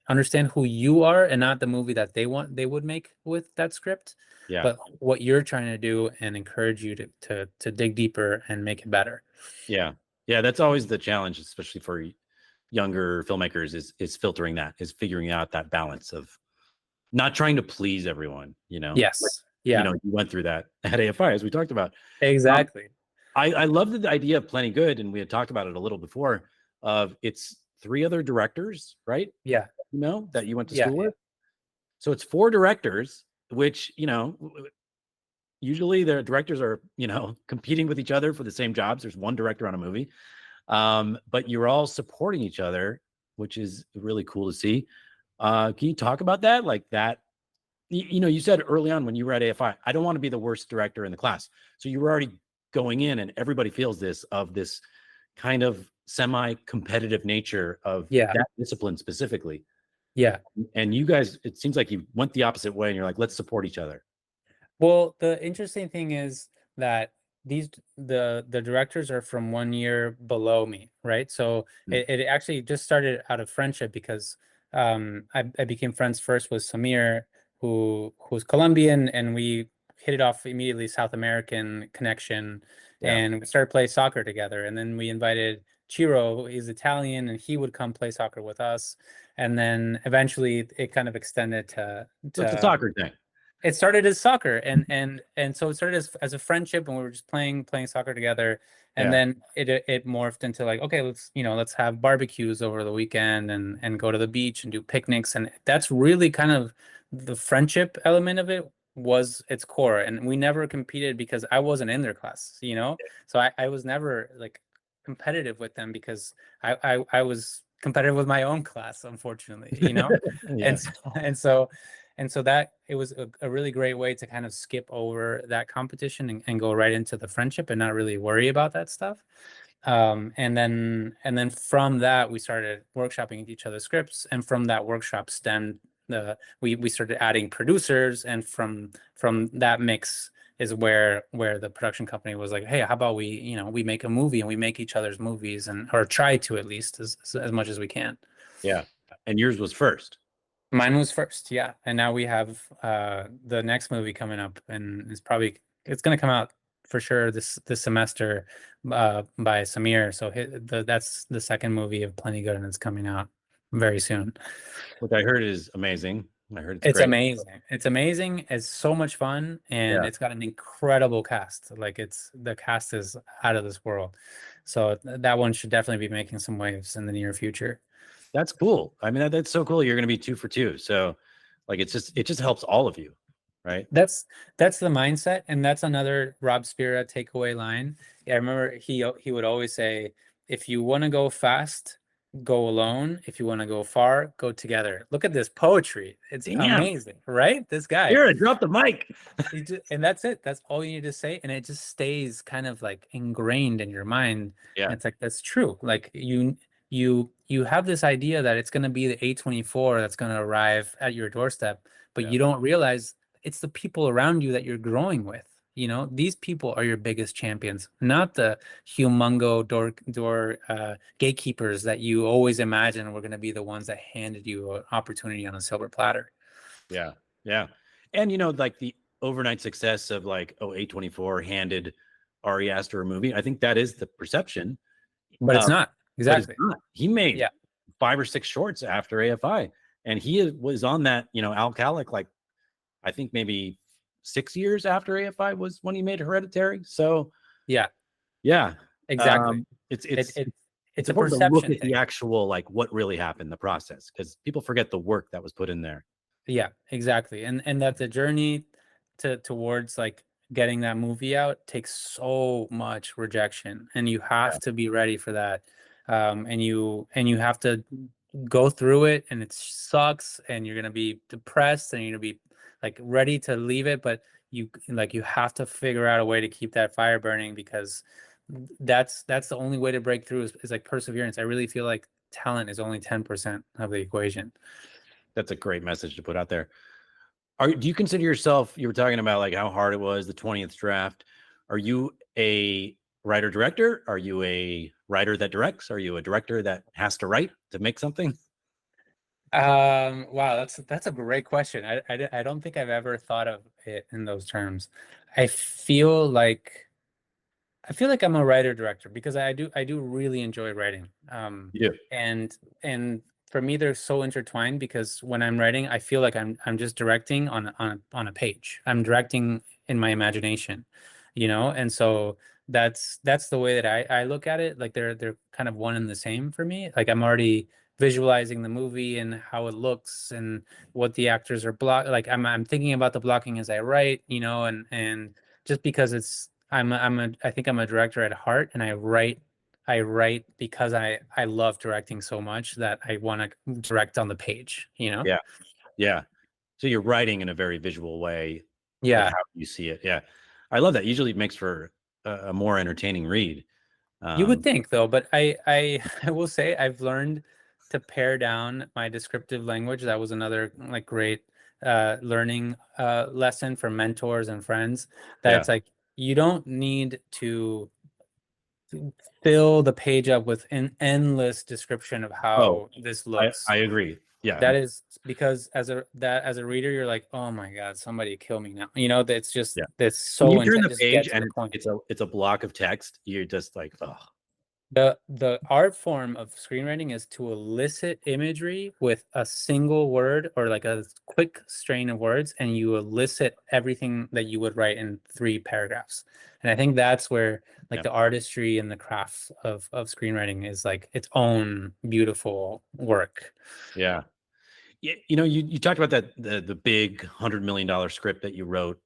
understand who you are, and not the movie that they would make with that script. Yeah. But what you're trying to do, and encourage you to dig deeper and make it better. Yeah. That's always the challenge, especially for younger filmmakers, is filtering that, is figuring out that balance of not trying to please everyone, Yes. Yeah. You went through that at AFI, as we talked about. Exactly. I love the idea of Plenty Good, and we had talked about it a little before, of it's 3 other directors, right? Yeah. That you went to school with. So it's 4 directors, which, usually their directors are, competing with each other for the same jobs. There's one director on a movie. But you're all supporting each other, which is really cool to see. Can you talk about that? Like that, You said early on when you were at AFI, I don't want to be the worst director in the class. So you were already going in, and everybody feels this kind of semi-competitive nature of that discipline specifically. Yeah. And you guys, it seems like you went the opposite way, and you're like, let's support each other. Well, the interesting thing is that the directors are from 1 year below me, right? So it actually just started out of friendship because I became friends first with Samir, who's Colombian, and we hit it off immediately, South American connection, and we started playing soccer together. And then we invited Ciro, he's Italian, and he would come play soccer with us. And then eventually it kind of extended to it's a soccer thing. It started as soccer, and so it started as a friendship, and we were just playing soccer together, and then it morphed into like, okay, let's have barbecues over the weekend and go to the beach and do picnics, and that's really kind of the friendship element of it was its core. And we never competed because I wasn't in their class, so I was never like competitive with them because I was competitive with my own class, unfortunately, and so that it was a really great way to kind of skip over that competition and go right into the friendship and not really worry about that stuff. And then from that we started workshopping each other's scripts, and from that workshop stemmed we started adding producers, and from that mix is where the production company was like, hey, how about we make a movie and we make each other's movies, or try to, at least as much as we can. Yeah. And yours was first. Mine was first, yeah. And now we have the next movie coming up, and it's going to come out for sure this semester by Samir. So that's the second movie of Plenty Good, and it's coming out very soon. Which I heard is amazing. I heard it's great. amazing. It's amazing. It's so much fun, and it's got an incredible cast. Like the cast is out of this world. So that one should definitely be making some waves in the near future. That's cool. I mean, that's so cool. You're going to be 2 for 2. So like, it just helps all of you, right? That's the mindset. And that's another Rob Spira takeaway line. I remember he would always say, if you want to go fast, go alone. If you want to go far, go together. Look at this poetry. It's amazing, right? This guy. Here, drop the mic. And that's it. That's all you need to say. And it just stays kind of like ingrained in your mind. Yeah. And it's like, that's true. Like you have this idea that it's going to be the A24 that's going to arrive at your doorstep, but you don't realize it's the people around you that you're growing with. These people are your biggest champions, not the humongo door gatekeepers that you always imagine were going to be the ones that handed you an opportunity on a silver platter. Yeah. Yeah. And, like the overnight success of like, A24 handed Ari Aster a movie. I think that is the perception. But it's not. Exactly. He made 5 or 6 shorts after AFI, and he was on that, alcoholic, like I think maybe 6 years after AFI was when he made Hereditary. So yeah, exactly. It's a important perception to look at thing. the actual, like, what really happened, the process, because people forget the work that was put in there. Yeah, exactly. And that the journey towards like getting that movie out takes so much rejection, and you have to be ready for that. And you have to go through it, and it sucks, and you're gonna be depressed, and you're gonna be like ready to leave it, but you have to figure out a way to keep that fire burning, because that's the only way to break through is like perseverance. I really feel like talent is only 10% of the equation. That's a great message to put out there. Do you consider yourself, you were talking about like how hard it was, the 20th draft. Are you a writer director? Are you a writer that directs? Are you a director that has to write to make something? Wow, that's a great question. I don't think I've ever thought of it in those terms. I feel like I'm a writer director because I do really enjoy writing. You do. And for me, they're so intertwined, because when I'm writing, I feel like I'm just directing on a page. I'm directing in my imagination, and so that's the way that I look at it. Like they're kind of one and the same for me. Like I'm already visualizing the movie and how it looks and what the actors are like I'm thinking about the blocking as I write, and just because I think I'm a director at heart, and I write because I love directing so much that I want to direct on the page, Yeah. So you're writing in a very visual way. Yeah. Like how you see it. Yeah. I love that. Usually it makes for a more entertaining read. You would think, though, but I I will say I've learned to pare down my descriptive language. That was another like great learning lesson for mentors and friends. That Yeah. it's like you don't need to fill the page up with an endless description of how this looks. I agree. Yeah. That is because as a reader, you're like, oh my God, somebody kill me now. You know, that's just that's so When you turn intense. the Just get page to and the point. it's a block of text, you're just like, oh. The art form of screenwriting is to elicit imagery with a single word or like a quick strain of words, and you elicit everything that you would write in 3 paragraphs. And I think that's where like the artistry and the craft of screenwriting is like its own beautiful work. Yeah. You know, you talked about that the big $100 million script that you wrote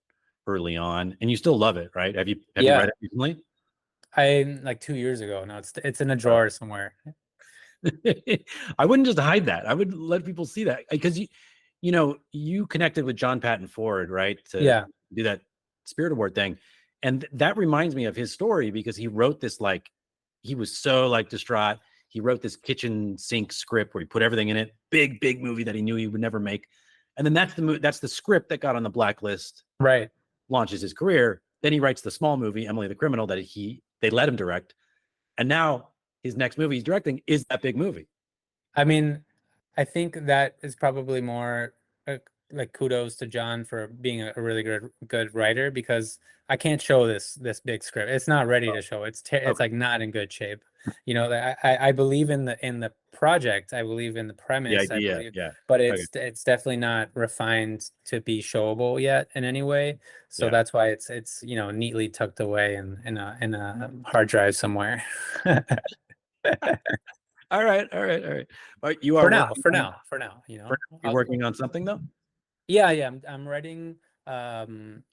early on, and you still love it, right? Have you read it recently? I like 2 years ago. No, it's in a drawer somewhere. I wouldn't just hide that. I would let people see that because you know, you connected with John Patton Ford, right? To do that Spirit Award thing. And that reminds me of his story because he wrote this, like, he was so like distraught. He wrote this kitchen sink script where he put everything in it, big movie that he knew he would never make. And then that's the script that got on the blacklist, right? Launches his career. Then he writes the small movie, Emily the Criminal, that they let him direct. And now his next movie he's directing is that big movie. I mean, I think that is probably more like kudos to John for being a really good writer, because I can't show this big script. It's not ready to show. It's like not in good shape. You know, I believe in the project. I believe in the premise. The idea, but it's definitely not refined to be showable yet in any way. So that's why it's you know, neatly tucked away in a hard drive somewhere. All right. But you are for now, you know. You're working on something though? Yeah. I'm writing 2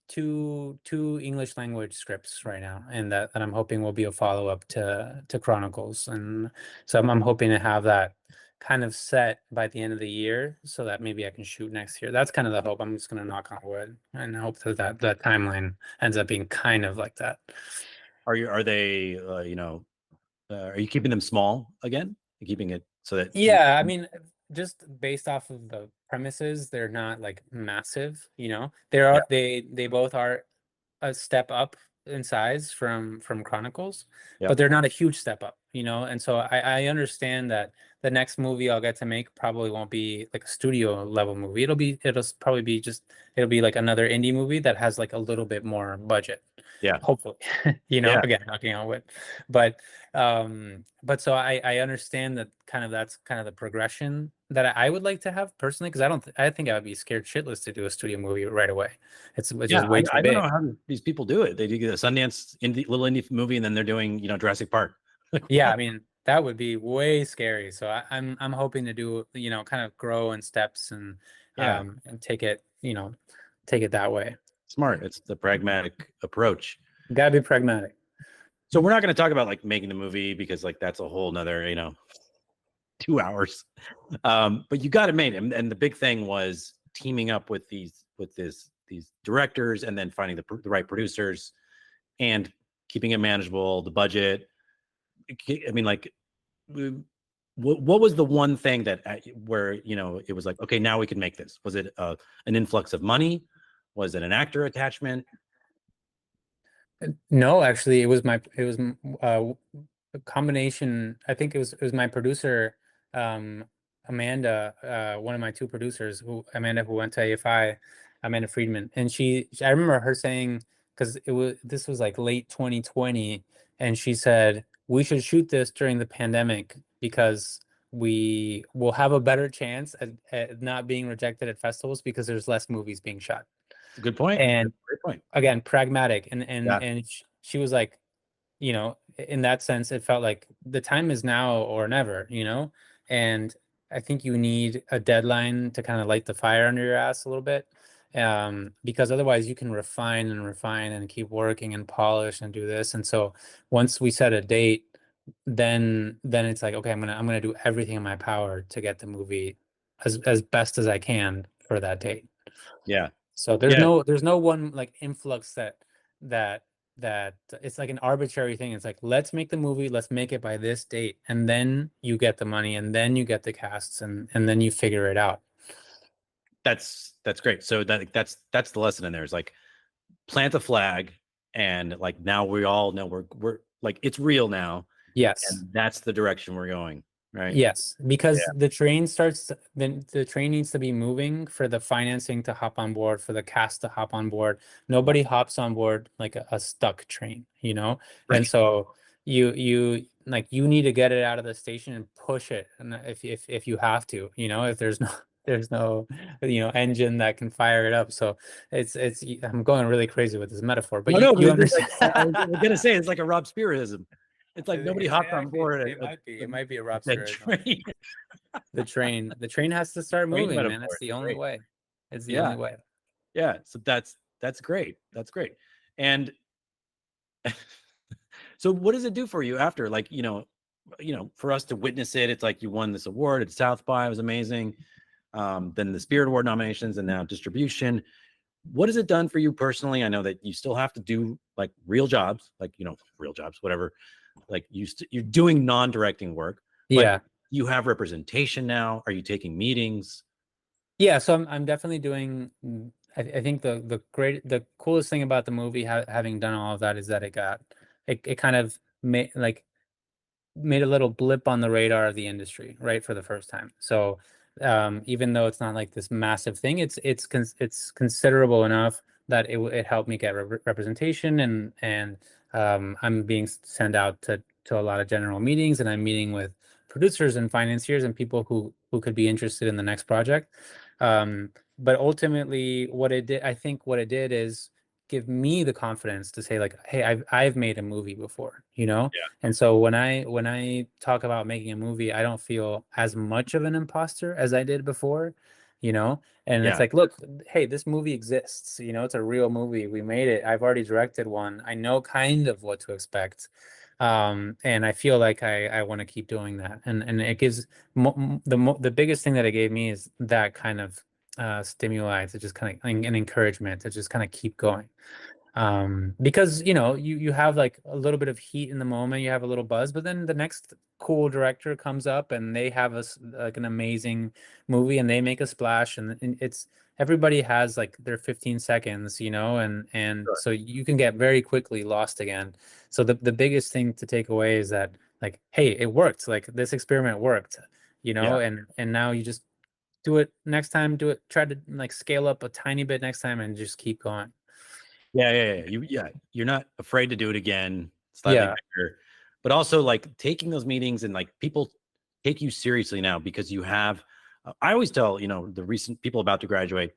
English language scripts right now, and that I'm hoping will be a follow-up to Chronicles. And so I'm hoping to have that kind of set by the end of the year so that maybe I can shoot next year. That's kind of the hope. I'm just going to knock on wood and hope that timeline ends up being kind of like that. Are they you know, are you keeping them small again? Keeping it so that I mean, just based off of the premises, they're not like massive, you know. They both are a step up in size from Chronicles, but they're not a huge step up, you know. And so I understand that the next movie I'll get to make probably won't be like a studio level movie. It'll probably be like another indie movie that has like a little bit more budget. Yeah, hopefully. You know, again, knocking on wood. But so I understand that that's kind of the progression that I would like to have personally, because I think I would be scared shitless to do a studio movie right away. It's just way too I big. don't know how these people do it. They do a Sundance little indie movie, and then they're doing, you know, Jurassic Park. Yeah, I mean, that would be way scary. So I'm hoping to do, you know, kind of grow in steps and take it that way. Smart. It's the pragmatic approach. Gotta be pragmatic. So we're not going to talk about like making the movie because like that's a whole nother, you know, 2 hours. But you got it made. And the big thing was teaming up with these directors, and then finding the right producers and keeping it manageable, the budget. I mean, like, what was the one thing that where, you know, it was like, okay, now we can make this? Was it an influx of money? Was it an actor attachment? No, actually, it was a combination. I think it was my producer, Amanda, one of my 2 producers, who went to AFI, Amanda Friedman, and I remember her saying, because this was like late 2020, and she said we should shoot this during the pandemic because we will have a better chance at not being rejected at festivals because there's less movies being shot. Good point. And great point. Again, pragmatic, and she was like, you know, in that sense, it felt like the time is now or never, you know. And I think you need a deadline to kind of light the fire under your ass a little bit, because otherwise you can refine and keep working and polish and do this. And so once we set a date, then it's like, okay, I'm gonna do everything in my power to get the movie as best as I can for that date. Yeah. So there's Yeah. there's no one like influx that it's like an arbitrary thing. It's like, let's make the movie, let's make it by this date, and then you get the money, and then you get the casts, and then you figure it out. That's great. So that's the lesson in there, is like plant a flag, and like now we all know we're like it's real now, Yes. and that's the direction we're going, right? Yes, because the train the train needs to be moving for the financing to hop on board, for the cast to hop on board. Nobody hops on board like a stuck train, you know? Right. And so you like you need to get it out of the station and push it, and if you have to, you know, if there's no engine that can fire it up. So it's I'm going really crazy with this metaphor, but you understand. I was gonna say it's like a Rob Spearism. It's like nobody hopped on board. It might be a Rob the Spearism. train. The train has to start Train moving, man. metaphor. It's the only way. It's the Yeah. only way. Yeah. So that's great. That's great. And so what does it do for you after? Like, for us to witness it, it's like you won this award at South by, it was amazing. Then the Spirit Award nominations, and now distribution. What has it done for you personally? I know that you still have to do like real jobs, like, real jobs, whatever. Like you're doing non-directing work. Yeah. You have representation now. Are you taking meetings? Yeah. So I'm definitely doing. I think the coolest thing about the movie, having done all of that, is that it kind of made a little blip on the radar of the industry, right, for the first time. So even though it's not like this massive thing, it's considerable enough that it helped me get representation, and I'm being sent out to a lot of general meetings, and I'm meeting with producers and financiers and people who could be interested in the next project. But ultimately, I think what it did is give me the confidence to say, like, hey, I've made a movie before, Yeah. And so when I talk about making a movie, I don't feel as much of an imposter as I did before, and it's like, look, hey, this movie exists, it's a real movie. We made it. I've already directed one. I know kind of what to expect. And I feel like I want to keep doing that. And it gives the biggest thing that it gave me is that kind of stimuli to just kind of an encouragement to just kind of keep going, because you have like a little bit of heat in the moment, you have a little buzz, but then the next cool director comes up and they have like an amazing movie and they make a splash, and it's everybody has like their 15 seconds, and Sure. So you can get very quickly lost again. So the biggest thing to take away is that, like, hey, it worked, like this experiment worked, and now you just do it next time, try to like scale up a tiny bit next time and just keep going. Yeah. You're not afraid to do it again, slightly bigger, but also like taking those meetings, and like people take you seriously now because you have, I always tell, the recent people about to graduate,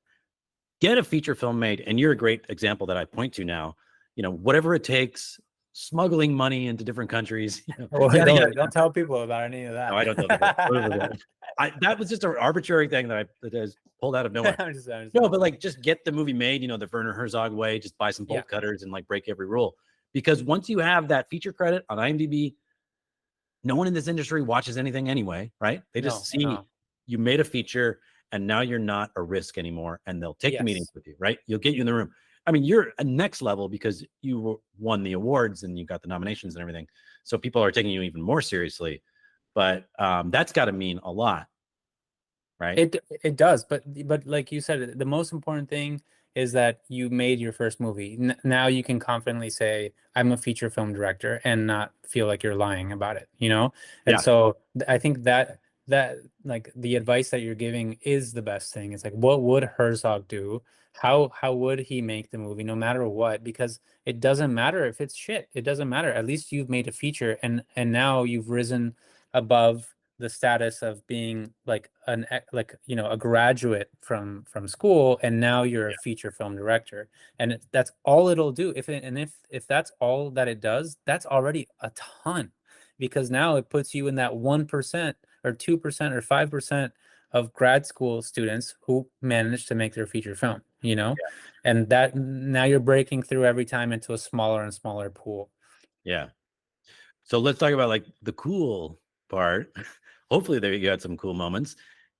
get a feature film made. And you're a great example that I point to now, whatever it takes, smuggling money into different countries. Don't tell people about any of that. No, I don't tell people. That was just an arbitrary thing that I pulled out of nowhere. No, but like just get the movie made, the Werner Herzog way, just buy some bolt cutters and like break every rule. Because once you have that feature credit on IMDb, no one in this industry watches anything anyway, right? They just see you made a feature and now you're not a risk anymore, and they'll take the meetings with you, right? You'll get you in the room. I mean, you're a next level because you won the awards and you got the nominations and everything. So people are taking you even more seriously. But that's got to mean a lot, right? It does, but like you said, the most important thing is that you made your first movie. Now you can confidently say, I'm a feature film director, and not feel like you're lying about it, And so I think that like the advice that you're giving is the best thing. It's like, what would Herzog do? How would he make the movie, no matter what? Because it doesn't matter if it's shit. It doesn't matter. At least you've made a feature, and now you've risen above the status of being like a graduate from school, and now you're a feature film director, and that's all it'll do. If that's all that it does, that's already a ton, because now it puts you in that 1% or 2% or 5% of grad school students who manage to make their feature film, and that now you're breaking through every time into a smaller and smaller pool. Yeah. So let's talk about like the cool part. Hopefully there you got some cool moments.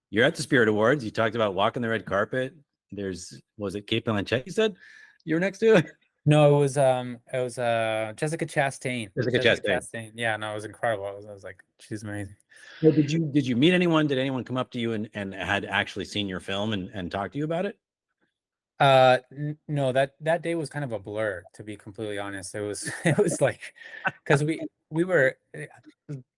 You're at the Spirit Awards. You talked about walking the red carpet. was it Kate Blanchett? You said you were next to? No, it was Jessica Chastain. Jessica Chastain. Yeah, no, it was incredible. I was like, she's amazing. Well, did you meet anyone? Did anyone come up to you and had actually seen your film and talk to you about it? No, that day was kind of a blur, to be completely honest. It was it was like, because we were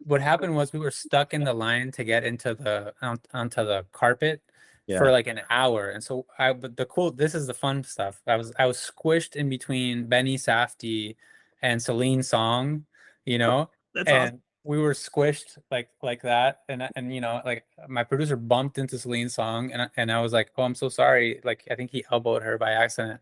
what happened was we were stuck in the line to get into onto the carpet for like an hour. And so but this is the fun stuff. I was squished in between Benny Safdie and Celine Song, you know. That's and awesome. we were squished like that, and you know, like my producer bumped into Celine Song, and I was like, oh, I'm so sorry, like I think he elbowed her by accident,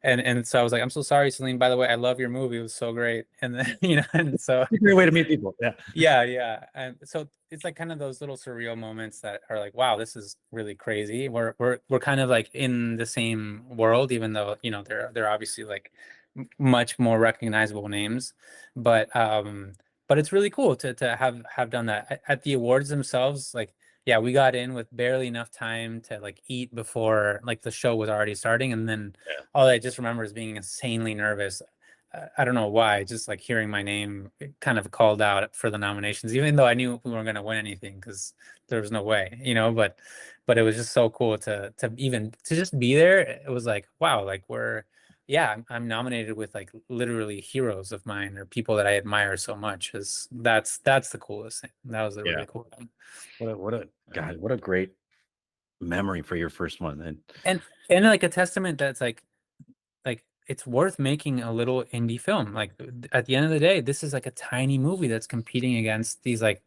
and so I was like, I'm so sorry, Celine, by the way, I love your movie, it was so great. And then you know, and so Great way to meet people. yeah, and so it's like kind of those little surreal moments that are like, wow, this is really crazy. We're kind of like in the same world, even though, you know, they're obviously like much more recognizable names, but it's really cool to have done that. At the awards themselves. Like, yeah, we got in with barely enough time to like eat before like the show was already starting, and then all I just remember is being insanely nervous. I don't know why, just like hearing my name kind of called out for the nominations, even though I knew we weren't going to win anything because there was no way, you know. But it was just so cool to just be there. It was like, wow, like I'm nominated with like literally heroes of mine or people that I admire so much. That's the coolest thing. That was the really cool thing. What a great memory for your first one. And like a testament that's like it's worth making a little indie film. Like at the end of the day, this is like a tiny movie that's competing against these like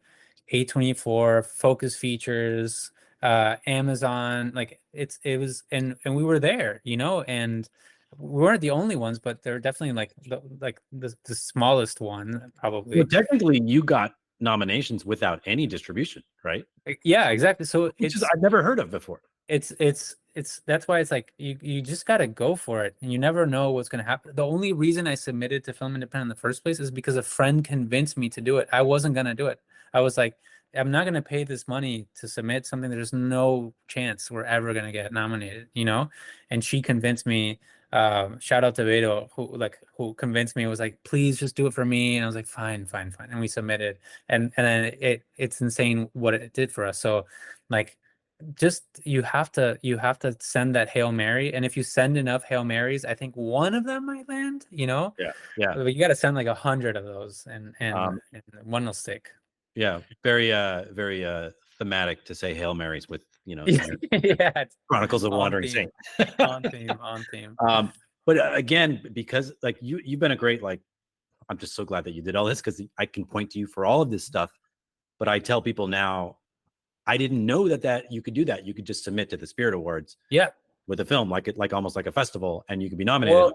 A24 Focus Features, Amazon. Like it was, and we were there, you know, and we weren't the only ones, but they're definitely like the smallest one probably. Well, technically, you got nominations without any distribution, right? Yeah, exactly. So I've never heard of before. It's that's why it's like you just got to go for it, and you never know what's going to happen. The only reason I submitted to Film Independent in the first place is because a friend convinced me to do it. I wasn't going to do it. I was like, I'm not going to pay this money to submit something there's no chance we're ever going to get nominated, you know. And she convinced me. Shout out to Beto, who convinced me. It was like, please just do it for me. And I was like, fine. And we submitted, and then it's insane what it did for us. So like, just you have to send that Hail Mary, and if you send enough Hail Marys, I think one of them might land, you know. But you got to send like 100 of those, and one will stick. Very thematic to say Hail Marys with, you know, it's Chronicles of Wandering Saint. on theme. But again, because like you've been a great, like, I'm just so glad that you did all this, because I can point to you for all of this stuff. But I tell people now, I didn't know that you could do that. You could just submit to the Spirit Awards. With a film, like almost like a festival, and you could be nominated. Well,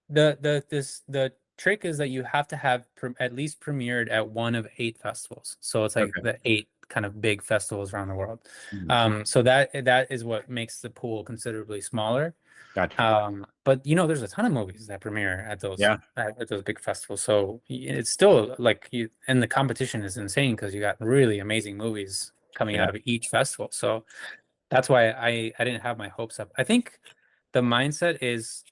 the trick is that you have to have at least premiered at one of 8 festivals. So it's like the 8 kind of big festivals around the world. So that is what makes the pool considerably smaller. Gotcha. But you know, there's a ton of movies that premiere at those at those big festivals. So it's still like and the competition is insane because you got really amazing movies coming out of each festival. So that's why I didn't have my hopes up. I think the mindset is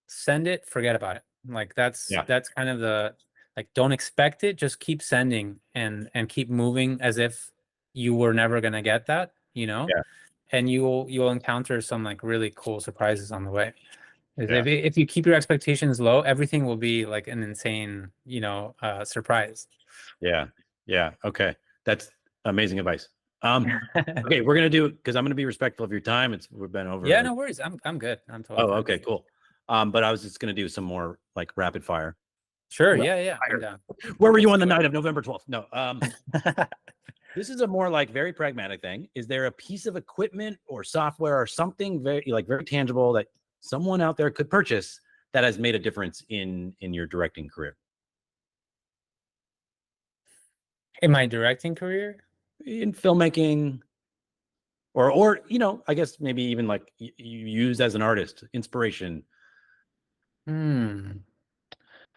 send it, forget about it. Like that's kind of the, like, don't expect it, just keep sending and keep moving as if you were never gonna get that, you know. And you'll encounter some like really cool surprises on the way. If you keep your expectations low, everything will be like an insane, you know, surprise. Okay, that's amazing advice. Okay, we're gonna do, because I'm gonna be respectful of your time. We've been over. Yeah, no worries. I'm good. I'm totally fine. Okay, cool. But I was just gonna do some more like rapid fire. Sure. Yeah. I'm down. Where were you on the night of November 12th? No. This is a more like very pragmatic thing. Is there a piece of equipment or software or something very tangible that someone out there could purchase that has made a difference in your directing career? In my directing career? In filmmaking, or you know, I guess maybe even like you use as an artist, inspiration.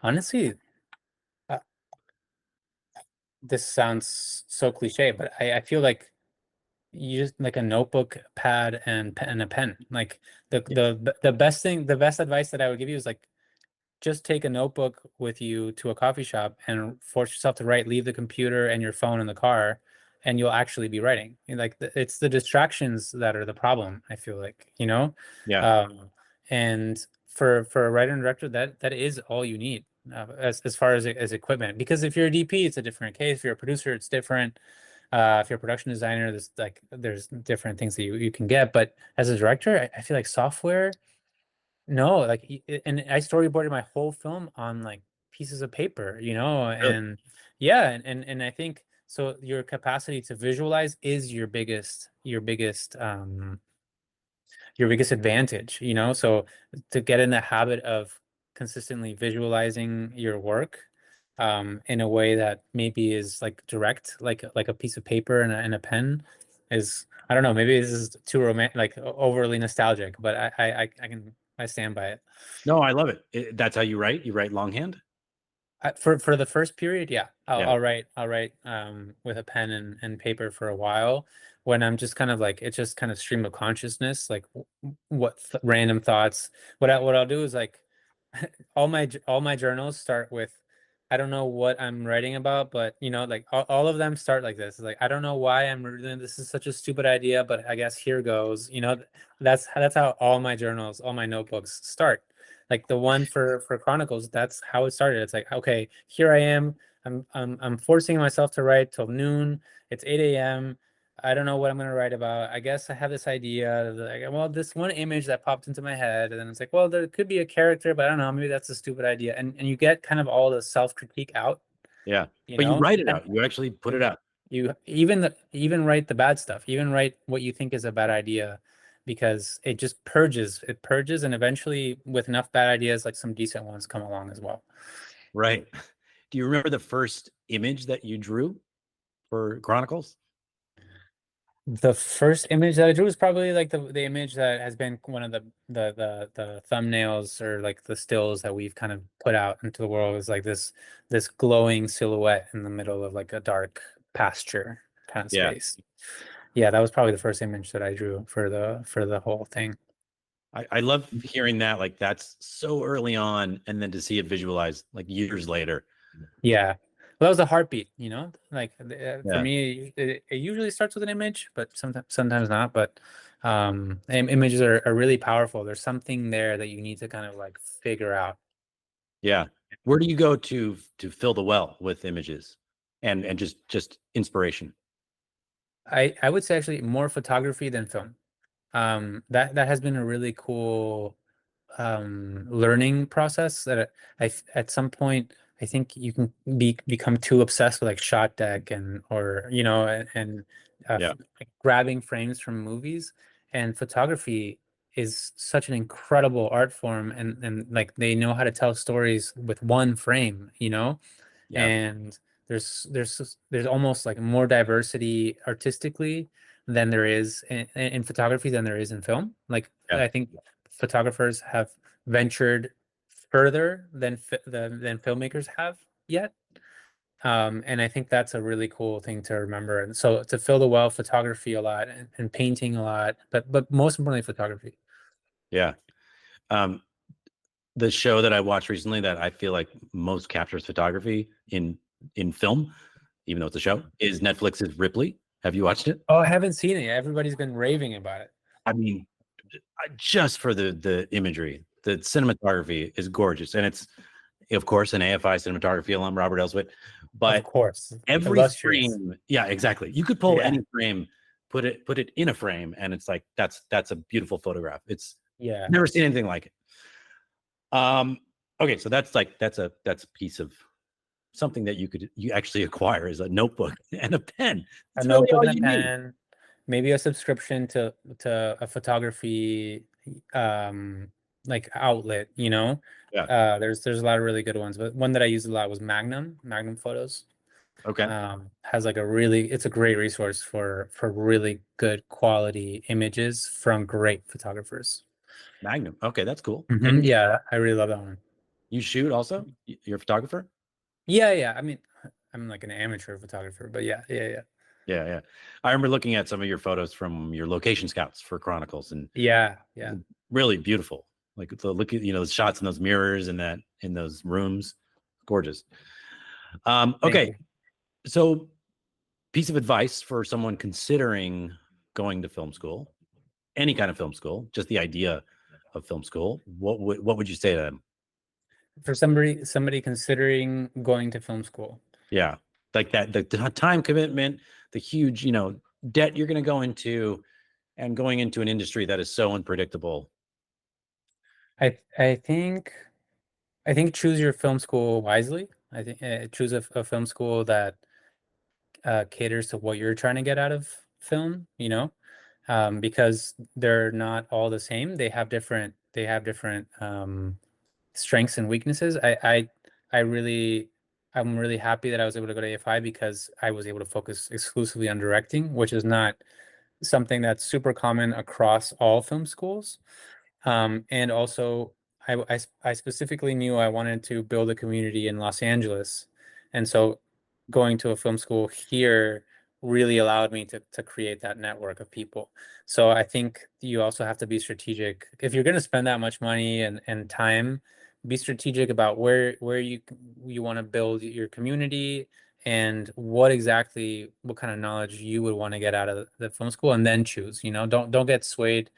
Honestly, this sounds so cliche, but I feel like You just like a notebook, pad, and a pen. Like the best thing, the best advice that I would give you is like just take a notebook with you to a coffee shop and force yourself to write. Leave the computer and your phone in the car, and you'll actually be writing. Like it's the distractions that are the problem, I feel like, you know. Yeah. And for a writer and director, that is all you need, as far as equipment. Because if you're a DP, it's a different case. If you're a producer, it's different. If you're a production designer, there's different things that you can get. But as a director, I feel like software, no, like, and I storyboarded my whole film on like pieces of paper, you know, Really? and yeah, and I think so. Your capacity to visualize is your biggest advantage, you know. So to get in the habit of consistently visualizing your work, in a way that maybe is like direct, like a piece of paper and a pen, is, I don't know, maybe this is too romantic, like overly nostalgic, but I stand by it. No, I love it. That's how you write? You write longhand? For the first period, yeah, Yeah. I'll write with a pen and paper for a while, when I'm just kind of like, it's just kind of stream of consciousness, like what random thoughts. What I'll do is like all my journals start with, I don't know what I'm writing about, but you know, like all of them start like this. It's like, I don't know why I'm doing this, is such a stupid idea, but I guess here goes. You know, that's how all my journals, all my notebooks start. Like the one for Chronicles, that's how it started. It's like, okay, here I am. I'm forcing myself to write till noon. It's 8 a.m. I don't know what I'm gonna write about. I guess I have this idea. Like, well, this one image that popped into my head, and then it's like, well, there could be a character, but I don't know. Maybe that's a stupid idea. And you get kind of all the self-critique out. Yeah. You But you know, write it and out. You actually put it out. you even write the bad stuff. Even write what you think is a bad idea, because it just purges. It purges, and eventually, with enough bad ideas, like some decent ones come along as well. Right. Do you remember the first image that you drew for Chronicles? The first image that I drew was probably like the image that has been one of the thumbnails, or like the stills that we've kind of put out into the world, is like this glowing silhouette in the middle of like a dark pasture kind of Yeah. space. Yeah, that was probably the first image that I drew for the whole thing. I love hearing that. Like, that's so early on, and then to see it visualized like years later. Yeah. Well, that was a heartbeat, you know, like for Yeah. me, it usually starts with an image, but sometimes not. But images are really powerful. There's something there that you need to kind of like figure out. Yeah. Where do you go to fill the well with images and just inspiration? I would say actually more photography than film. That has been a really cool learning process, that at some point I think you can become too obsessed with like shot deck and, or you know, and Yeah. like grabbing frames from movies. And photography is such an incredible art form, and like they know how to tell stories with one frame, you know. Yeah. And there's almost like more diversity artistically than there is in photography than there is in film. Like, Yeah. I think photographers have ventured further than than filmmakers have yet. And I think that's a really cool thing to remember. And so to fill the well, photography a lot, and painting a lot, but most importantly, photography. Yeah. The show that I watched recently that I feel like most captures photography in film, even though it's a show, is Netflix's Ripley. Have you watched it? Oh, I haven't seen it yet. Everybody's been raving about it. I mean, just for the imagery, the cinematography is gorgeous, and it's, of course, an AFI cinematography alum, Robert Elswit. But Of course, every illustrious. frame, yeah, exactly. You could pull Yeah. any frame, put it in a frame, and it's like that's a beautiful photograph. It's Yeah. never seen anything like it. Okay, so that's a piece of something that you actually acquire, is a notebook and a pen. A That's really notebook all and a you need. pen, maybe a subscription to a photography like outlet, you know. Yeah. There's a lot of really good ones, but one that I used a lot was Magnum Photos. Okay. Has like it's a great resource for really good quality images from great photographers. Magnum. Okay, that's cool. Mhm. Yeah, I really love that one. You shoot also? You're a photographer? Yeah. I mean, I'm like an amateur photographer, but yeah. Yeah. I remember looking at some of your photos from your location scouts for Chronicles, and Yeah. really beautiful. Like the look at the shots in those mirrors and that in those rooms, gorgeous. Okay, so piece of advice for someone considering going to film school, any kind of film school, just the idea of film school. What would you say to them? For somebody considering going to film school. Yeah, like that, the time commitment, the huge, debt you're going to go into, and going into an industry that is so unpredictable. I think choose your film school wisely. I think choose a film school that caters to what you're trying to get out of film, because they're not all the same. They have different strengths and weaknesses. I'm really happy that I was able to go to AFI because I was able to focus exclusively on directing, which is not something that's super common across all film schools. And also, I specifically knew I wanted to build a community in Los Angeles, and so going to a film school here really allowed me to create that network of people. So I think you also have to be strategic. If you're going to spend that much money and time, be strategic about where you want to build your community and what kind of knowledge you would want to get out of the film school, and then choose. Don't get swayed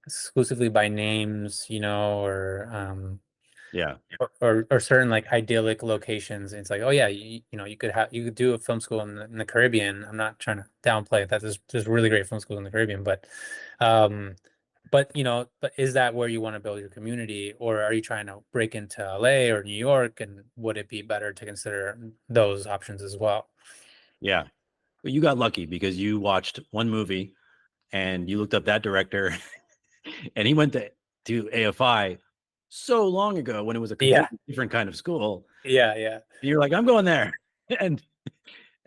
exclusively by names, Yeah. or certain like idyllic locations. It's like, oh yeah, you could do a film school in the Caribbean. I'm not trying to downplay it. There's really great film schools in the Caribbean, but is that where you want to build your community, or are you trying to break into LA or New York? And would it be better to consider those options as well? Yeah. But you got lucky because you watched one movie and you looked up that director and he went to AFI so long ago when it was a completely different kind of school. Yeah. You're like, I'm going there. And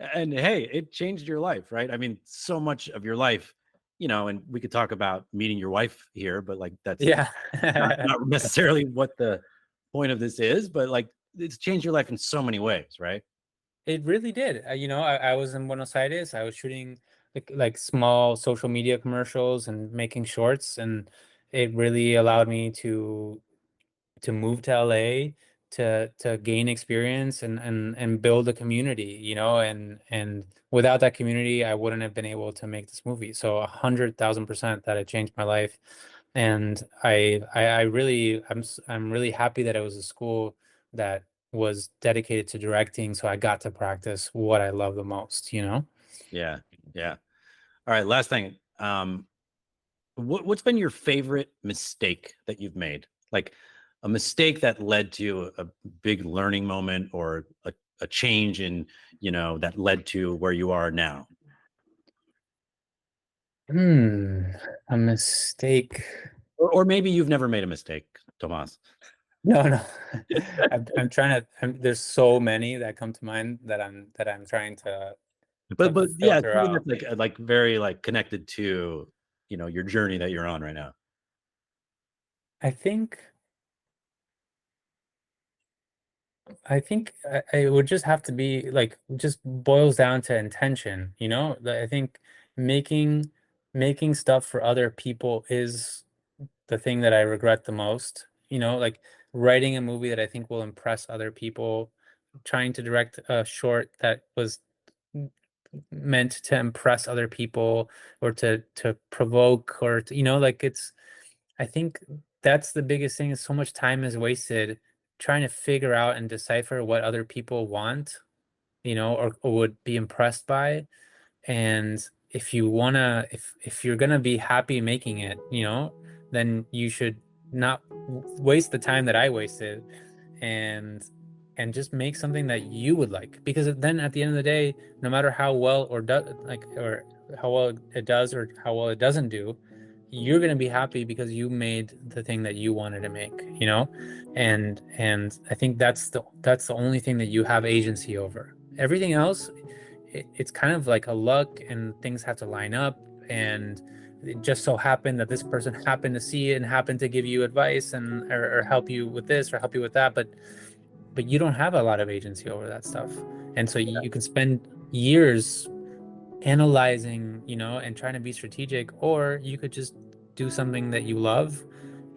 hey, it changed your life, right? I mean, so much of your life, and we could talk about meeting your wife here, but like that's not necessarily what the point of this is, but like it's changed your life in so many ways, right? It really did. I was in Buenos Aires. I was shooting like small social media commercials and making shorts, and it really allowed me to move to LA to gain experience and build a community, and without that community, I wouldn't have been able to make this movie. So 100,000% that it changed my life, and I'm really happy that it was a school that was dedicated to directing, so I got to practice what I love the most, Yeah. All right, last thing. What's been your favorite mistake that you've made? Like a mistake that led to a big learning moment, or a change in, that led to where you are now? A mistake. Or maybe you've never made a mistake, Tomas. No. I'm trying to. There's so many that come to mind that I'm trying to. But yeah, filter out. that's like very like connected to your journey that you're on right now. I think it would just have to be like, just boils down to intention. I think making stuff for other people is the thing that I regret the most. Like writing a movie that I think will impress other people, trying to direct a short that was meant to impress other people or to provoke, or I think that's the biggest thing, is so much time is wasted trying to figure out and decipher what other people want, or would be impressed by. And if you're gonna be happy making it, then you should not waste the time that I wasted, and just make something that you would like. Because then at the end of the day, no matter how well or how well it does or how well it doesn't do, you're gonna be happy because you made the thing that you wanted to make, and I think that's the only thing that you have agency over. Everything else, it's kind of like a luck, and things have to line up, and it just so happened that this person happened to see it and happened to give you advice or help you with this or help you with that, but you don't have a lot of agency over that stuff. And so you can spend years analyzing, and trying to be strategic, or you could just do something that you love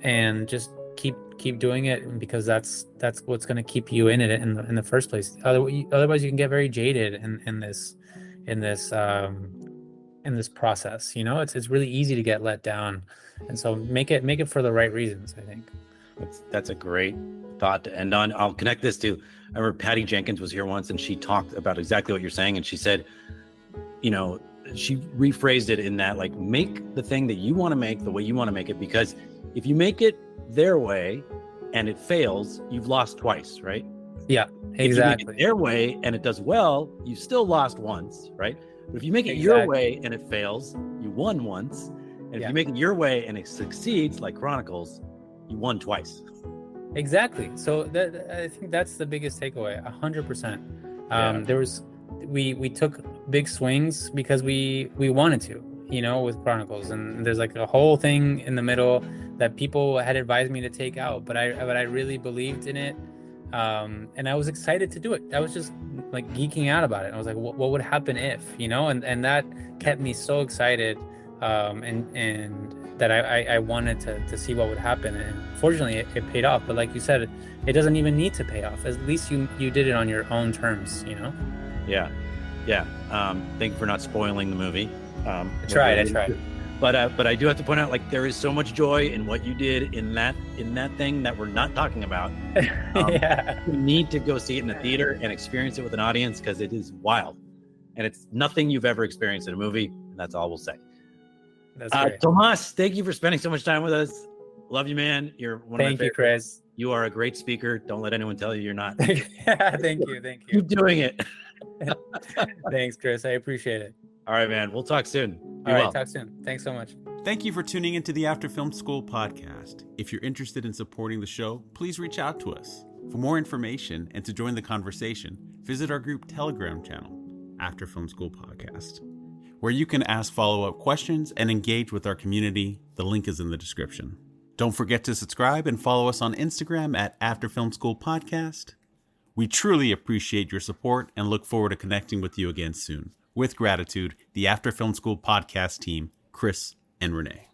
and just keep doing it, because that's what's going to keep you in it in the first place. Otherwise you can get very jaded in this process. It's really easy to get let down, and so make it for the right reasons, I think. That's a great thought to end on. I'll connect this to, I remember Patty Jenkins was here once and she talked about exactly what you're saying, and she said, she rephrased it in that, like, make the thing that you want to make the way you want to make it, because if you make it their way and it fails, you've lost twice, right? Yeah, exactly. If you make it their way and it does well, you still lost once, right? But if you make it your way and it fails, you won once. And if you make it your way and it succeeds, like Chronicles, you won twice. Exactly. So I think that's the biggest takeaway. 100%. We took big swings because we wanted to, with Chronicles, and there's like a whole thing in the middle that people had advised me to take out, but I really believed in it, and I was excited to do it. I was just like geeking out about it. I was like, what would happen if, and that kept me so excited, and that I wanted to see what would happen. And fortunately it paid off, but like you said, it doesn't even need to pay off. At least you did it on your own terms. Yeah. Thank you for not spoiling the movie. I tried. But I do have to point out, like, there is so much joy in what you did in that thing that we're not talking about. You need to go see it in the theater and experience it with an audience, because it is wild, and it's nothing you've ever experienced in a movie. And that's all we'll say. That's great. Tomas, thank you for spending so much time with us. Love you, man. You're one of my favorites. Thank you, Chris. You are a great speaker. Don't let anyone tell you you're not. Thank you. Keep doing it. Thanks, Chris. I appreciate it. All right, man. We'll talk soon. All right, talk soon. Thanks so much. Thank you for tuning into the After Film School podcast. If you're interested in supporting the show, please reach out to us. For more information and to join the conversation, visit our group Telegram channel, After Film School Podcast, where you can ask follow-up questions and engage with our community. The link is in the description. Don't forget to subscribe and follow us on Instagram at After Film School Podcast. We truly appreciate your support and look forward to connecting with you again soon. With gratitude, the After Film School Podcast team, Chris and Renee.